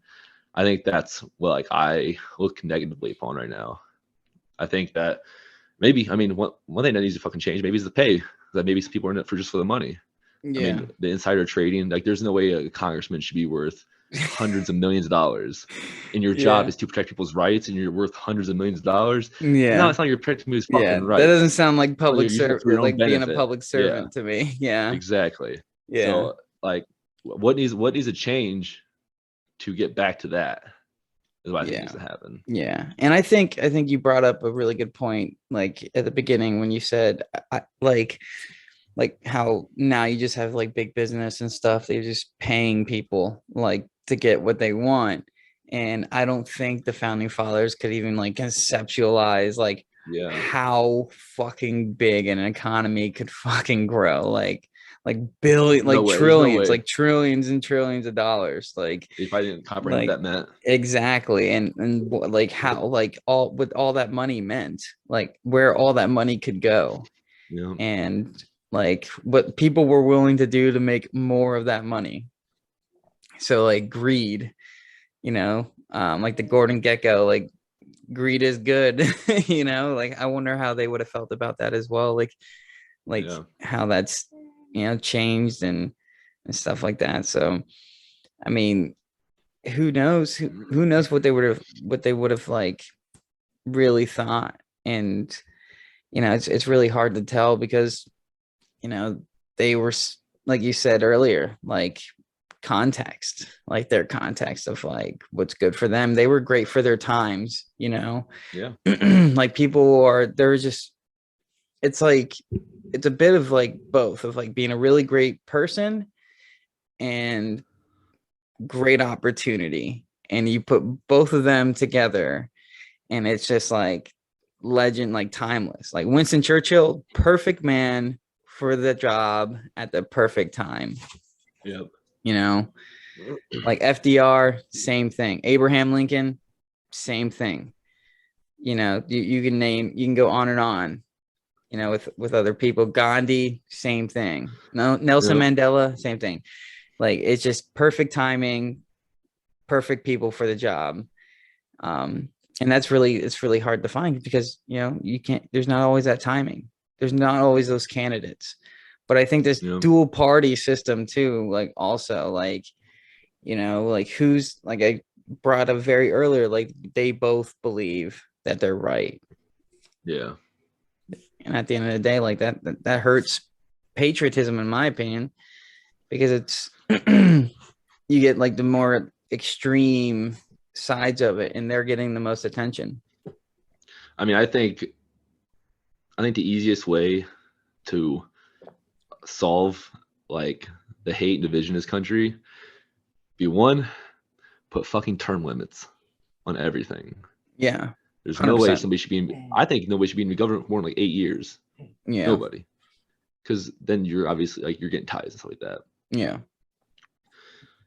Speaker 2: I think that's what like I look negatively upon right now. I think that maybe I mean one thing that needs to fucking change maybe is the pay. That maybe some people are in it for just for the money. I
Speaker 1: yeah.
Speaker 2: mean the insider trading, like there's no way a congressman should be worth hundreds of millions of dollars. And your job
Speaker 1: Yeah,
Speaker 2: is to protect people's rights, and you're worth hundreds of millions of dollars. No,
Speaker 1: yeah,
Speaker 2: it's not you're protecting people's
Speaker 1: yeah.
Speaker 2: fucking
Speaker 1: That
Speaker 2: rights.
Speaker 1: doesn't sound like
Speaker 2: No, you're
Speaker 1: public
Speaker 2: using it for
Speaker 1: servant,
Speaker 2: your own
Speaker 1: like being a
Speaker 2: benefit.
Speaker 1: public
Speaker 2: Yeah,
Speaker 1: servant to me. Yeah,
Speaker 2: exactly.
Speaker 1: yeah,
Speaker 2: So like what needs to change to get back to that is what I think
Speaker 1: yeah,
Speaker 2: needs to happen.
Speaker 1: yeah. And I think you brought up a really good point, like at the beginning when you said, like how now you just have like big business and stuff. They're just paying people like to get what they want. And I don't think the founding fathers could even like conceptualize like
Speaker 2: Yeah.
Speaker 1: how fucking big an economy could fucking grow. Like billion,
Speaker 2: No
Speaker 1: like
Speaker 2: way. There's no
Speaker 1: trillions,
Speaker 2: way.
Speaker 1: like trillions and trillions of dollars.
Speaker 2: If I didn't comprehend what
Speaker 1: Like
Speaker 2: that meant.
Speaker 1: exactly. And like how like all with all that money meant, like where all that money could go,
Speaker 2: Yeah.
Speaker 1: and like what people were willing to do to make more of that money. So like greed, like the Gordon Gecko, like greed is good. Like I wonder how they would have felt about that as well, like
Speaker 2: Yeah.
Speaker 1: how that's changed and stuff like that. So I mean, who knows what they would have like really thought. And it's really hard to tell because they were, like you said earlier, like context, like their context of like what's good for them. They were great for their times.
Speaker 2: Yeah.
Speaker 1: Like people are, they're just, it's like it's a bit of like both of like being a really great person and great opportunity, and you put both of them together, and it's just like legend, like timeless. Like Winston Churchill, perfect man for the job at the perfect time.
Speaker 2: Yep.
Speaker 1: You know, like FDR, same thing. Abraham Lincoln, same thing. You can go on and on. With other people. Gandhi, same thing. No, Nelson
Speaker 2: Yep.
Speaker 1: Mandela, same thing. Like it's just perfect timing, perfect people for the job. Um, and it's really hard to find because you can't. There's not always that timing. There's not always those candidates. But I think this
Speaker 2: Yep.
Speaker 1: dual party system too, like also like who's like I brought up very earlier, like they both believe that they're right.
Speaker 2: Yeah.
Speaker 1: And at the end of the day, like that hurts patriotism, in my opinion, because it's you get like the more extreme sides of it, and they're getting the most attention.
Speaker 2: I mean, I think the easiest way to solve like the hate and division in this country be one, put fucking term limits on everything.
Speaker 1: Yeah,
Speaker 2: There's no way
Speaker 1: 100%.
Speaker 2: somebody should be in, I think nobody should be in the government for more than like 8 years.
Speaker 1: Yeah,
Speaker 2: Nobody. because then you're obviously like you're getting ties and stuff like that.
Speaker 1: Yeah.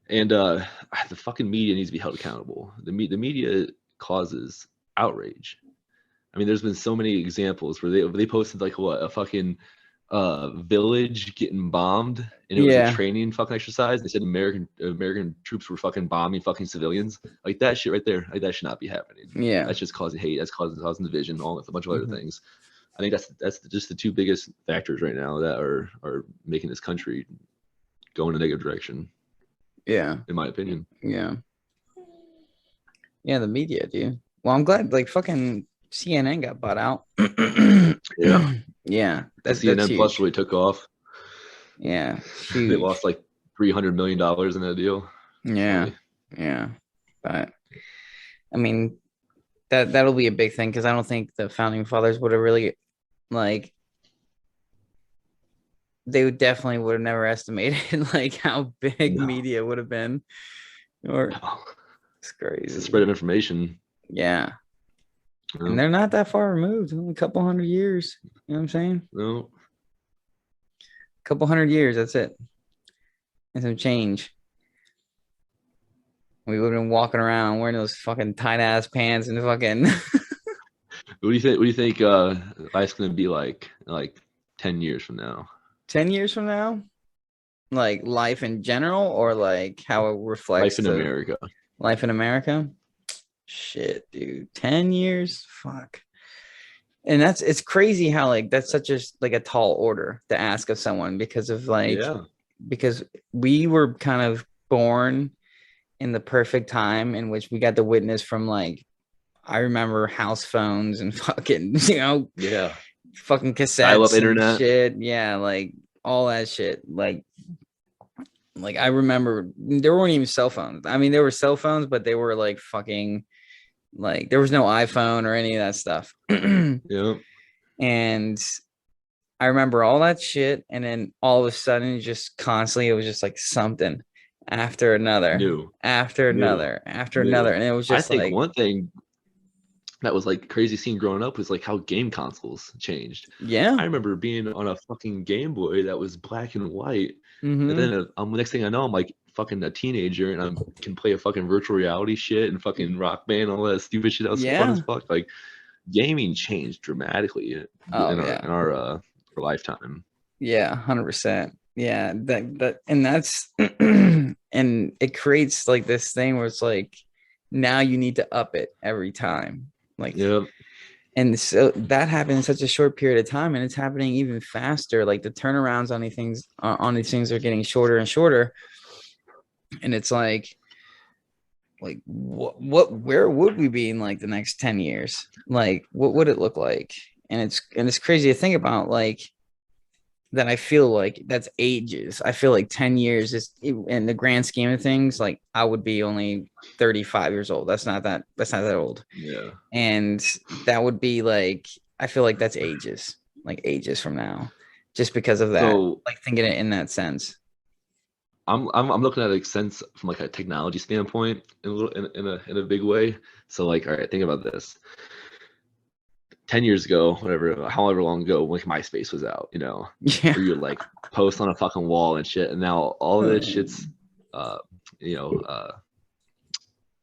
Speaker 2: And the fucking media needs to be held accountable. The media causes outrage. I mean, there's been so many examples where they posted like what a fucking village getting bombed, and it was a training fucking exercise. They said American troops were fucking bombing fucking civilians. Like that shit right there. Like that should not be happening.
Speaker 1: Yeah.
Speaker 2: That's just causing hate. That's causing division. All with a bunch of other things. I think that's just the two biggest factors right now that are making this country go in a negative direction.
Speaker 1: Yeah.
Speaker 2: In my opinion.
Speaker 1: Yeah. Yeah, the media, dude. Well, I'm glad like fucking CNN got bought out.
Speaker 2: Yeah.
Speaker 1: Yeah. That's
Speaker 2: CNN
Speaker 1: huge.
Speaker 2: Plus really took off.
Speaker 1: Yeah.
Speaker 2: Huge. They lost like $300 million in that deal.
Speaker 1: Yeah. Yeah. But I mean, that'll be a big thing because I don't think the founding fathers would have really like they definitely would have never estimated like how big media would have been. Or it's crazy.
Speaker 2: It's the spread of information.
Speaker 1: Yeah. And they're not that far removed, only a couple hundred years. You know what I'm saying?
Speaker 2: No.
Speaker 1: A couple hundred years, that's it. And some change. We would have been walking around wearing those fucking tight ass pants and fucking
Speaker 2: What do you think? What do you think life's gonna be like 10 years from now?
Speaker 1: 10 years from now? Like life in general, or like how it reflects
Speaker 2: life in America?
Speaker 1: Life in America? Shit, dude. 10 years? Fuck. And it's crazy how like that's such a like a tall order to ask of someone because of like because we were kind of born in the perfect time in which we got the witness from like I remember house phones and fucking fucking cassettes. I love internet shit. Yeah, like all that shit. Like I remember there weren't even cell phones. I mean, there were cell phones, but they were like fucking like there was no iPhone or any of that stuff. And I remember all that shit, and then all of a sudden, just constantly, it was just like something after another, after another, and it was just
Speaker 2: I think one thing that was like crazy seeing growing up was like how game consoles changed.
Speaker 1: Yeah,
Speaker 2: I remember being on a fucking Game Boy that was black and white, and then the next thing I know, I'm like fucking a teenager, and I can play a fucking virtual reality shit and fucking Rock Band, all that stupid shit. That was fun as fuck. Like gaming changed dramatically in our lifetime.
Speaker 1: Yeah, 100%. Yeah, that and that's and it creates like this thing where it's like now you need to up it every time. Like and so that happened in such a short period of time, and it's happening even faster. Like the turnarounds on these things are getting shorter and shorter. And it's like where would we be in like the next 10 years? Like what would it look like? And it's crazy to think about like that. I feel like that's ages. I feel like 10 years is in the grand scheme of things. Like I would be only 35 years old. That's not that old.
Speaker 2: Yeah.
Speaker 1: And that would be like, I feel like that's ages from now, just because of that. So, like thinking it in that sense.
Speaker 2: I'm looking at it sense from like a technology standpoint in a big way. So like, all right, think about this. 10 years ago, however long ago, like MySpace was out, where you would like post on a fucking wall and shit. And now all of this shit's,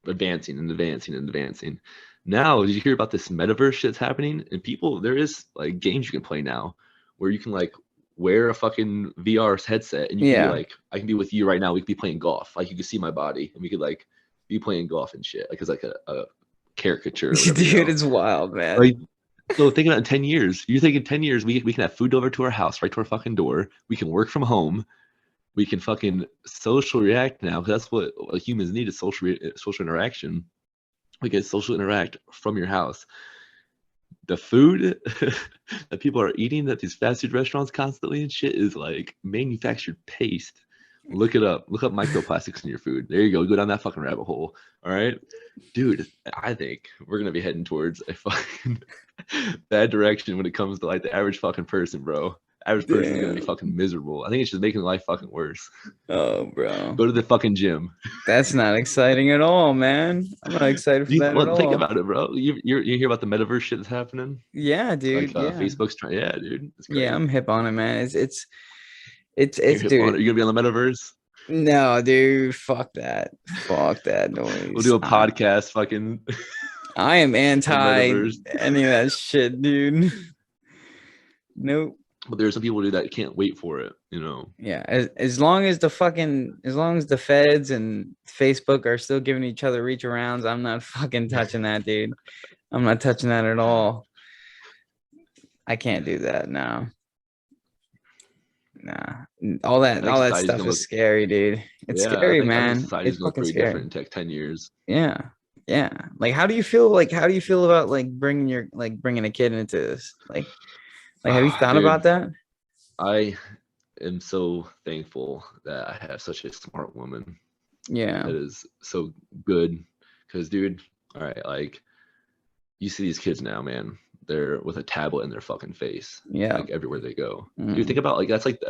Speaker 2: advancing and advancing and advancing. Now, did you hear about this metaverse shit's happening? And there is like games you can play now where you can like wear a fucking VR headset and you can be like, I can be with you right now. We could be playing golf. Like you can see my body and we could like be playing golf and shit. Like it's like a caricature. Whatever,
Speaker 1: dude, it's wild, man.
Speaker 2: Like, so think about in 10 years. You're thinking 10 years, we can have food delivered to our house, right to our fucking door. We can work from home. We can fucking social react now, because that's what humans need is social interaction. We can social interact from your house. The food that people are eating at these fast food restaurants constantly and shit is like manufactured paste. Look it up. Look up microplastics in your food. There you go. Go down that fucking rabbit hole. All right, dude. I think we're gonna be heading towards a fucking bad direction when it comes to like the average fucking person, bro. Average person is gonna be
Speaker 1: Damn.
Speaker 2: fucking miserable. I think it's just making life fucking worse.
Speaker 1: Oh, bro.
Speaker 2: Go to the fucking gym.
Speaker 1: That's not exciting at all, man. I'm not excited for that at
Speaker 2: Well, think
Speaker 1: all.
Speaker 2: about it, bro. You hear about the metaverse shit that's happening?
Speaker 1: Yeah,
Speaker 2: Like
Speaker 1: dude. Yeah.
Speaker 2: Facebook's trying. Yeah, dude, it's
Speaker 1: Yeah, I'm
Speaker 2: crazy.
Speaker 1: hip on it, man.
Speaker 2: You're
Speaker 1: It's
Speaker 2: hip on
Speaker 1: dude.
Speaker 2: it. You're gonna be on the metaverse.
Speaker 1: No, dude. Fuck that. Fuck that
Speaker 2: We'll
Speaker 1: noise.
Speaker 2: do a podcast, fucking
Speaker 1: I am
Speaker 2: in the
Speaker 1: anti
Speaker 2: metaverse.
Speaker 1: any of that shit, dude. Nope.
Speaker 2: But there's some people who do that can't wait for it. You know.
Speaker 1: Yeah, as long as as long as the feds and Facebook are still giving each other reach arounds, I'm not fucking touching that, dude. I'm not touching that at all. I can't do that. No. Nah. All
Speaker 2: I think
Speaker 1: that
Speaker 2: society's
Speaker 1: stuff
Speaker 2: gonna
Speaker 1: is
Speaker 2: look.
Speaker 1: scary, dude. It's
Speaker 2: Yeah,
Speaker 1: scary,
Speaker 2: I think
Speaker 1: man.
Speaker 2: society's
Speaker 1: It's
Speaker 2: gonna look
Speaker 1: fucking
Speaker 2: pretty
Speaker 1: scary.
Speaker 2: different in 10 years.
Speaker 1: Yeah. Yeah. Like how do you feel about like bringing a kid into this? Like have you thought about
Speaker 2: Dude,
Speaker 1: that?
Speaker 2: I am so thankful that I have such a smart woman
Speaker 1: Yeah.
Speaker 2: that is so good. Because, dude, all right, like you see these kids now, man. They're with a tablet in their fucking face,
Speaker 1: Yeah.
Speaker 2: like everywhere they go. You
Speaker 1: Mm.
Speaker 2: think about like that's like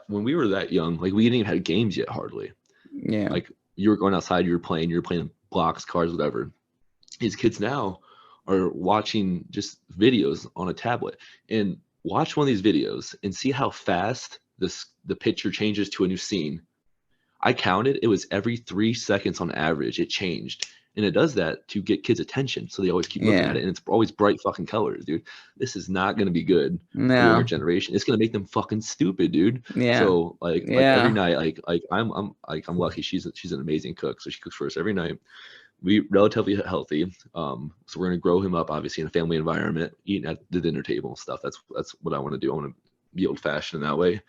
Speaker 2: when we were that young, like we didn't even have games yet, hardly.
Speaker 1: Yeah.
Speaker 2: Like you were going outside, you were playing blocks, cards, whatever. These kids now are watching just videos on a tablet, and watch one of these videos and see how fast the picture changes to a new scene. I counted, it was every 3 seconds on average it changed. And it does that to get kids' attention. So they always keep looking at
Speaker 1: Yeah.
Speaker 2: it. And it's always bright fucking colors, dude. This is not gonna be good for the younger
Speaker 1: No.
Speaker 2: generation. It's gonna make them fucking stupid, dude.
Speaker 1: Yeah.
Speaker 2: So like every
Speaker 1: Yeah.
Speaker 2: night, I'm lucky. She's an amazing cook. So she cooks for us every night. We relatively healthy. So we're gonna grow him up obviously in a family environment, eating at the dinner table and stuff. That's what I want to do. I want to be old fashioned in that way.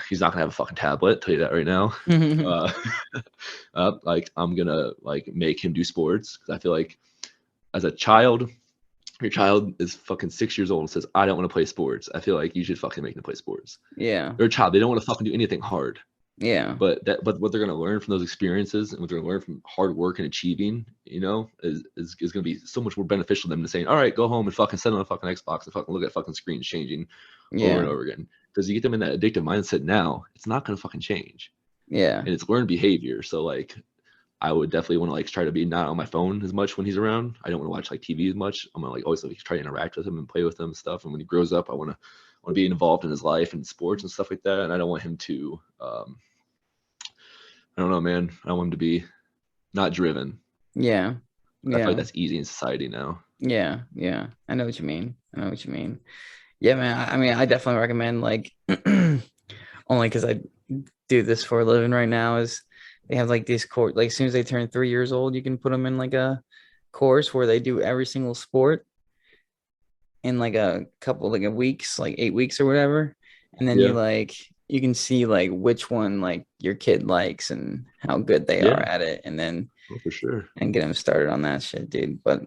Speaker 2: He's not gonna have a fucking tablet. Tell you that right now. Uh, like I'm gonna like make him do sports because I feel like as a child, your child is fucking 6 years old and says I don't want to play sports. I feel like you should fucking make them play sports.
Speaker 1: Yeah.
Speaker 2: They're a child. They don't want to fucking do anything hard.
Speaker 1: Yeah.
Speaker 2: But what they're gonna learn from those experiences and what they're gonna learn from hard work and achieving, is gonna be so much more beneficial than saying, all right, go home and fucking sit on a fucking Xbox and fucking look at fucking screens changing over and
Speaker 1: Yeah.
Speaker 2: over again. Because you get them in that addictive mindset now, it's not gonna fucking change.
Speaker 1: Yeah.
Speaker 2: And it's learned behavior. So like I would definitely want to like try to be not on my phone as much when he's around. I don't want to watch like TV as much. I'm gonna like always like try to interact with him and play with him and stuff. And when he grows up, I want to be involved in his life and sports and stuff like that. And I don't want him to I don't know, man. I want him to be not driven.
Speaker 1: Yeah.
Speaker 2: I feel like
Speaker 1: Yeah.
Speaker 2: that's easy in society now.
Speaker 1: Yeah. Yeah. I know what you mean. I know what you mean. Yeah, man. I mean, I definitely recommend like only because I do this for a living right now is they have like this course like as soon as they turn 3 years old, you can put them in like a course where they do every single sport in like a couple like a weeks, like 8 weeks or whatever. And then
Speaker 2: Yeah.
Speaker 1: you can see like which one like your kid likes and how good they are
Speaker 2: Yeah.
Speaker 1: at it, and then
Speaker 2: Oh, for sure.
Speaker 1: and get them started on that shit, dude. But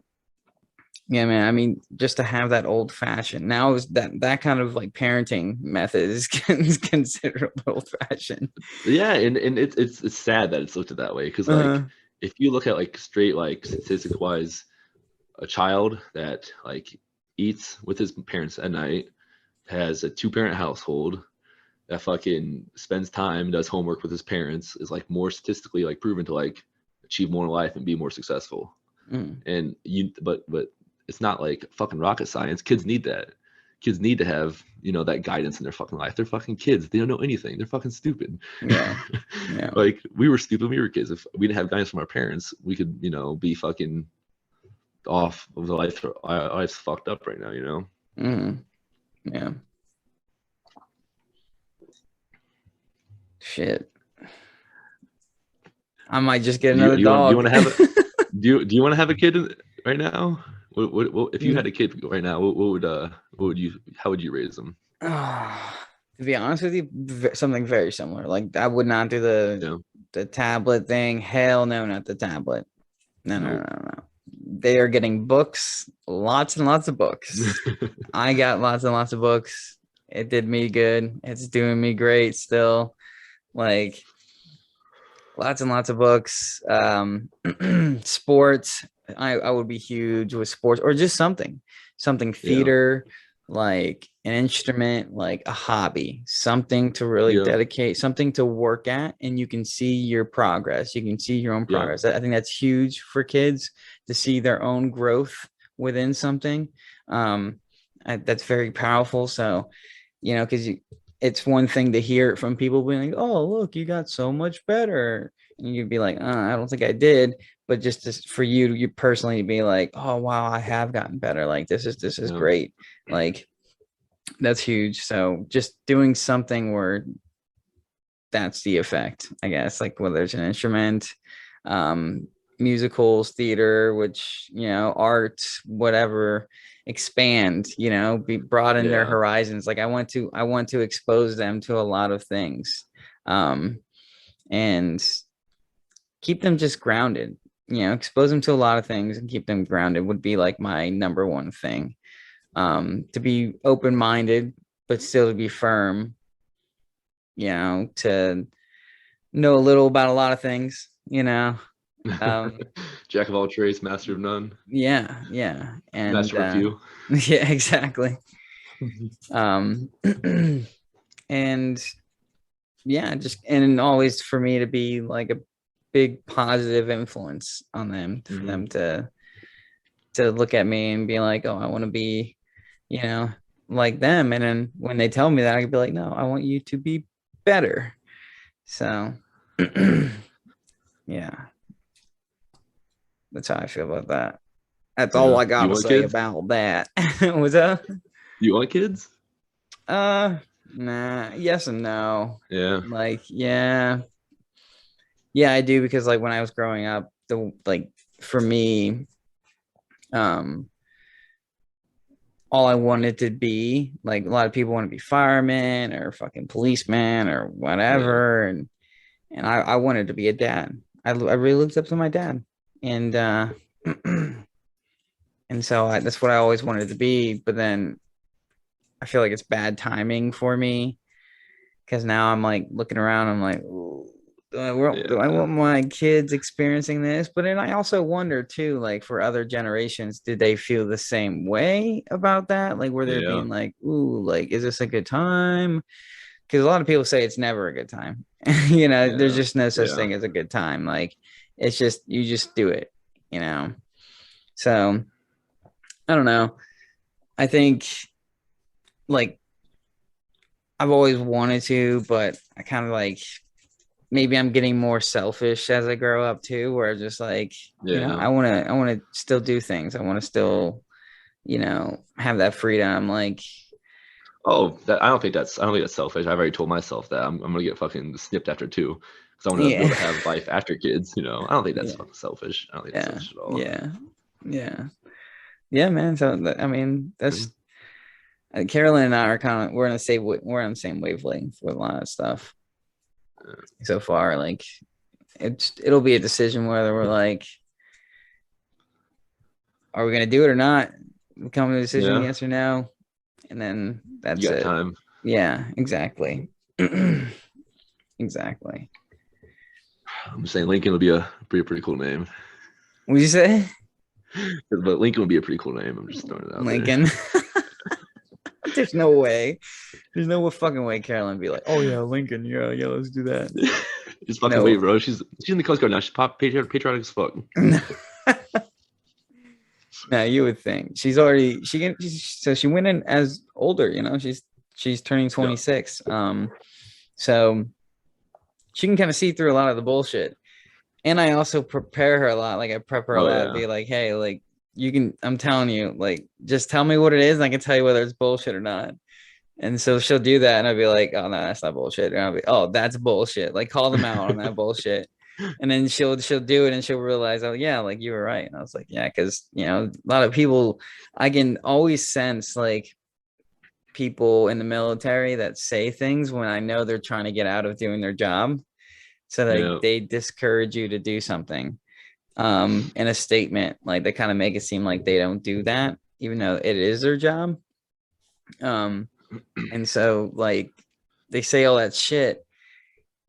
Speaker 1: yeah, man. I mean, just to have that old fashioned now is that kind of like parenting method is considered old fashioned.
Speaker 2: Yeah, and it's sad that it's looked at that way because like if you look at like straight like statistic wise, a child that like eats with his parents at night, has a two-parent household, that fucking spends time, does homework with his parents, is like more statistically like proven to like achieve more in life and be more successful.
Speaker 1: Mm,
Speaker 2: And but it's not like fucking rocket science. Kids need that. Kids need to have that guidance in their fucking life. They're fucking kids. They don't know anything. They're fucking stupid.
Speaker 1: yeah, yeah,
Speaker 2: Like we were stupid when we were kids. If we didn't have guidance from our parents, we could be fucking off of the life. Our life's fucked up right now.
Speaker 1: yeah. Shit, I might just get
Speaker 2: Do you
Speaker 1: another
Speaker 2: do you want do you
Speaker 1: dog.
Speaker 2: want to have a do you want to have a kid right now? What if you had a kid right now? What would you how would you raise them?
Speaker 1: To be honest with you, something very similar. Like I would not do the
Speaker 2: Yeah.
Speaker 1: the tablet thing. Hell no, not the tablet. No, no, no,
Speaker 2: Nope.
Speaker 1: no. They are getting books, lots and lots of books. I got lots and lots of books. It did me good. It's doing me great still. Like lots and lots of books. Sports. I would be huge with sports or just something
Speaker 2: Yeah.
Speaker 1: theater. Like an instrument, like a hobby, something to really
Speaker 2: Yeah.
Speaker 1: dedicate, something to work at, and you can see your progress. You can see your own
Speaker 2: Yeah.
Speaker 1: progress. I think that's huge for kids to see their own growth within something. That's very powerful. So, because it's one thing to hear it from people being like, "Oh, look, you got so much better," and you'd be like, "I don't think I did." But for you personally to be like, "Oh, wow, I have gotten better. Like this is
Speaker 2: Yeah.
Speaker 1: great." Like that's huge. So just doing something where that's the effect, I guess, like whether it's an instrument, um, musicals, theater, which, art, whatever, expand, be broaden their
Speaker 2: Yeah.
Speaker 1: horizons. Like I want to expose them to a lot of things. And keep them just grounded, expose them to a lot of things and keep them grounded would be like my number one thing. To be open-minded, but still to be firm, to know a little about a lot of things, um,
Speaker 2: Jack of all trades, master of none,
Speaker 1: yeah, yeah. And,
Speaker 2: master of a few.
Speaker 1: yeah, exactly. Um, and yeah, and always for me to be like a big positive influence on them, for
Speaker 2: Hmm.
Speaker 1: them to look at me and be like, oh, I want to be, you know, like them. And then when they tell me that, I could be like, no, I want you to be better. So, yeah, that's how I feel about that. That's all
Speaker 2: Yeah.
Speaker 1: I
Speaker 2: You
Speaker 1: gotta
Speaker 2: want
Speaker 1: say
Speaker 2: kids?
Speaker 1: about that. Was that?
Speaker 2: You want kids?
Speaker 1: Uh, nah. Yes and no.
Speaker 2: Yeah.
Speaker 1: Like, yeah, yeah, I do because like when I was growing up, for me, um, all I wanted to be, like a lot of people want to be firemen or fucking policeman or
Speaker 2: Yeah.
Speaker 1: whatever, and I wanted to be a dad. I really looked up to my dad, and and so that's what I always wanted to be. But then I feel like it's bad timing for me because now I'm like looking around. I'm like, ooh, do I want
Speaker 2: Yeah.
Speaker 1: my kids experiencing this? But then I also wonder too, like for other generations, did they feel the same way about that? Like, were they
Speaker 2: Yeah.
Speaker 1: being like, ooh, like, is this a good time? Because a lot of people say it's never a good time. There's
Speaker 2: Yeah.
Speaker 1: just no such
Speaker 2: Yeah.
Speaker 1: thing as a good time. Like, it's just, you just do it, you know? So I don't know. I think like I've always wanted to, but I kind of like maybe I'm getting more selfish as I grow up too, where just like,
Speaker 2: Yeah.
Speaker 1: I want to still do things. I want to still, have that freedom. Like,
Speaker 2: Oh, I don't think that's selfish. I've already told myself that I'm gonna get fucking snipped after two, because I want to be able
Speaker 1: yeah,
Speaker 2: to have life after kids. I don't think that's
Speaker 1: yeah,
Speaker 2: fucking selfish. I don't think that's
Speaker 1: yeah,
Speaker 2: selfish at all.
Speaker 1: yeah, yeah, yeah, man. So I mean,
Speaker 2: Yeah.
Speaker 1: that's Carolyn and I are kind of we're on the same wavelength with a lot of stuff so far. Like, it'll be a decision whether we're like, are we gonna do it or not? We come to a decision,
Speaker 2: Yeah.
Speaker 1: yes or no, and then
Speaker 2: You
Speaker 1: that's
Speaker 2: got
Speaker 1: it.
Speaker 2: time.
Speaker 1: Yeah, exactly. Exactly.
Speaker 2: I'm saying Lincoln would be a pretty cool name.
Speaker 1: Would you say
Speaker 2: But Lincoln would be a pretty cool name. I'm just throwing it out there.
Speaker 1: Lincoln? There's no way. There's no fucking way Carolyn would be like, oh yeah, Lincoln. Yeah, yeah, let's do that.
Speaker 2: Just fucking wait,
Speaker 1: No.
Speaker 2: bro. She's in the Coast Guard now. She's patriotic as fuck.
Speaker 1: No, you would think she's already so she went in as older, she's turning
Speaker 2: Yeah.
Speaker 1: 26. So she can kind of see through a lot of the bullshit. And I also prepare her a lot. Like I prep her a
Speaker 2: Oh
Speaker 1: lot to
Speaker 2: yeah.
Speaker 1: be like, hey, like I'm telling you, like, just tell me what it is, and I can tell you whether it's bullshit or not. And so she'll do that, and I'll be like, oh no, that's not bullshit. And I'll be, oh, that's bullshit. Like call them out on that bullshit. And then she'll do it and she'll realize, oh yeah, like you were right. And I was like, yeah, because a lot of people, I can always sense like people in the military that say things when I know they're trying to get out of doing their job. So like
Speaker 2: Yeah.
Speaker 1: they discourage you to do something in a statement. Like they kind of make it seem like they don't do that, even though it is their job. Um, and so like they say all that shit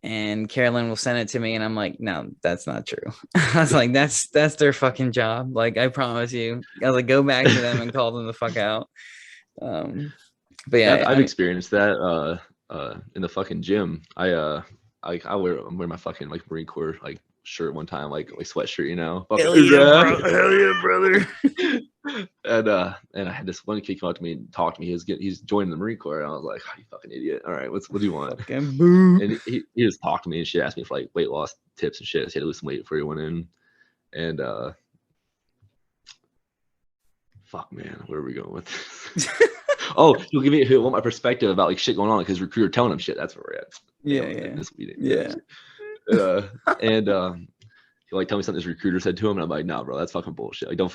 Speaker 1: and Carolyn will send it to me and I'm like, no, that's not true. I was like, that's their fucking job. Like, I promise you. I was like, go back to them and call them the fuck out. Um, But yeah,
Speaker 2: I've experienced that in the fucking gym. I'm wearing my fucking like Marine Corps like shirt one time, like sweatshirt, you know.
Speaker 1: hell yeah, bro. Hell yeah, brother.
Speaker 2: And I had this one kid come up to me and talk to me. He's joining the Marine Corps, and I was like, oh, you fucking idiot. All right, what do you want?
Speaker 1: Fucking boo.
Speaker 2: And he just talked to me and shit, asked me for like weight loss tips and shit. So he had to lose some weight before he went in. And fuck man, where are we going with this? Oh, he'll give me my perspective about like shit going on because recruiter telling him shit. That's where we're at.
Speaker 1: Yeah.
Speaker 2: This meeting.
Speaker 1: Yeah.
Speaker 2: And he'll like tell me something this recruiter said to him, and I'm like, nah, bro, that's fucking bullshit. Like, don't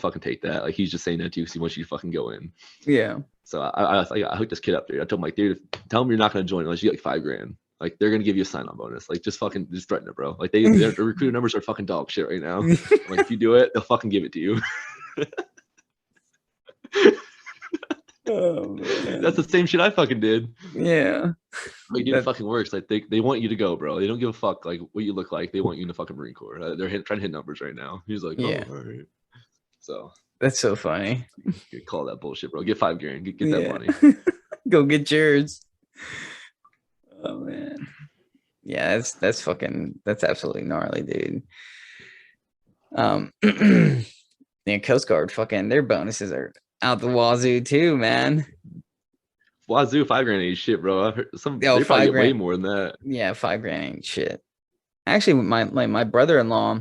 Speaker 2: fucking take that. Like, he's just saying that to you because he wants you to fucking go in.
Speaker 1: Yeah.
Speaker 2: So I hooked this kid up, dude. I told him like, dude, tell him you're not gonna join unless you get like $5,000. Like, they're gonna give you a sign-on bonus. Like, just threaten it, bro. Like, their recruiter numbers are fucking dog shit right now. Like, if you do it, they'll fucking give it to you.
Speaker 1: Oh man.
Speaker 2: That's the same shit I fucking did.
Speaker 1: Yeah.
Speaker 2: Like, dude, it fucking works. Like, they want you to go, bro. They don't give a fuck like what you look like. They want you in the fucking Marine Corps. They're trying to hit numbers right now. He's like,
Speaker 1: yeah.
Speaker 2: Oh, all right. So
Speaker 1: that's so funny.
Speaker 2: Call that bullshit, bro. Get $5,000. Get that money.
Speaker 1: Go get yours. Oh man. Yeah, that's absolutely gnarly, dude. Yeah, Coast Guard fucking their bonuses are out the wazoo too, man.
Speaker 2: Wazoo, $5,000 ain't shit, bro. I've heard they probably get way more than that.
Speaker 1: Yeah, $5,000 ain't shit. Actually, my brother-in-law,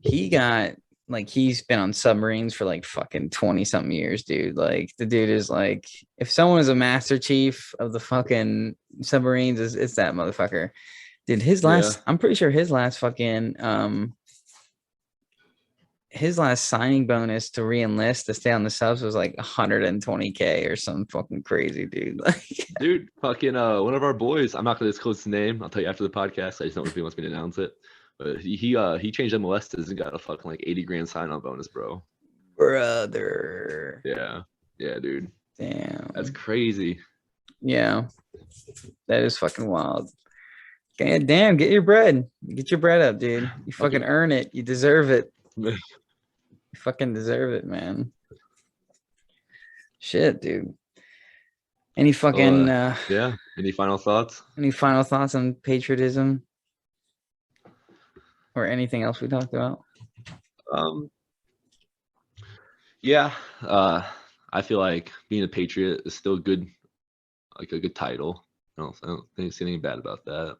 Speaker 1: he got like he's been on submarines for like fucking 20-something years, dude. Like the dude is like, if someone is a master chief of the fucking submarines, it's that motherfucker. Dude, I'm pretty sure his last fucking his last signing bonus to re-enlist to stay on the subs was like $120K or something fucking crazy, dude. Like,
Speaker 2: dude, fucking one of our boys. I'm not gonna disclose the name. I'll tell you after the podcast. I just don't know if he wants me to announce it. But he changed MLSs and got a fucking like $80,000 sign-on bonus, bro.
Speaker 1: Brother.
Speaker 2: Yeah, dude.
Speaker 1: Damn.
Speaker 2: That's crazy.
Speaker 1: Yeah, that is fucking wild. God damn, get your bread. Get your bread up, dude. You fucking earn it. You deserve it. You fucking deserve it, man. Shit, dude. Any fucking
Speaker 2: yeah. Any final thoughts?
Speaker 1: Any final thoughts on patriotism? Or anything else we talked about?
Speaker 2: Yeah. I feel like being a patriot is still good, like a good title. I don't think there's anything bad about that.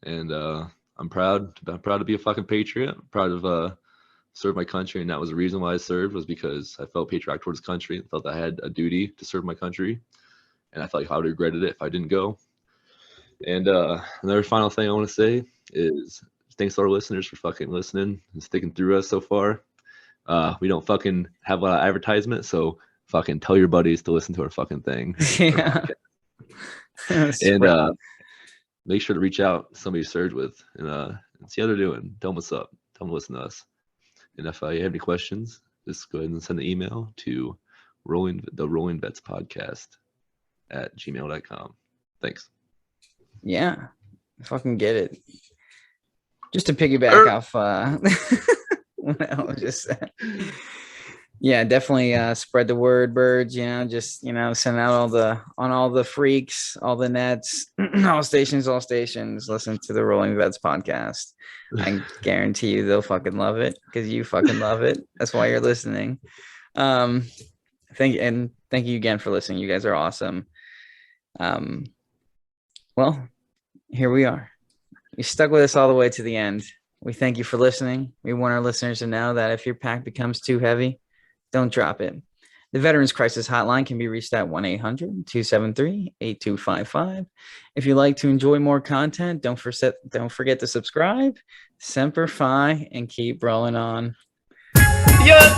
Speaker 2: And I'm proud to be a fucking patriot. I'm proud of serve my country, and that was the reason why I served, was because I felt patriotic towards the country and felt I had a duty to serve my country, and I felt like I would have regretted it if I didn't go. And another final thing I want to say is thanks to our listeners for fucking listening and sticking through us so far. We don't fucking have a lot of advertisement, so fucking tell your buddies to listen to our fucking thing.
Speaker 1: Yeah.
Speaker 2: And make sure to reach out to somebody you served with and see how they're doing. Tell them what's up. Tell them to listen to us. And if you have any questions, just go ahead and send an email to the Rolling Vets Podcast at gmail.com. Thanks.
Speaker 1: Yeah. Fucking get it. Just to piggyback off what I was just saying. Yeah, definitely spread the word, birds, just send out all the freaks, all the nets, all stations, listen to the Rolling Vets Podcast. I guarantee you they'll fucking love it because you fucking love it. That's why you're listening. Thank you again for listening. You guys are awesome. Well, here we are. You stuck with us all the way to the end. We thank you for listening. We want our listeners to know that if your pack becomes too heavy, don't drop it. The Veterans Crisis Hotline can be reached at 1-800-273-8255. If you'd like to enjoy more content, don't forget to subscribe. Semper Fi, and keep rolling on. Yeah.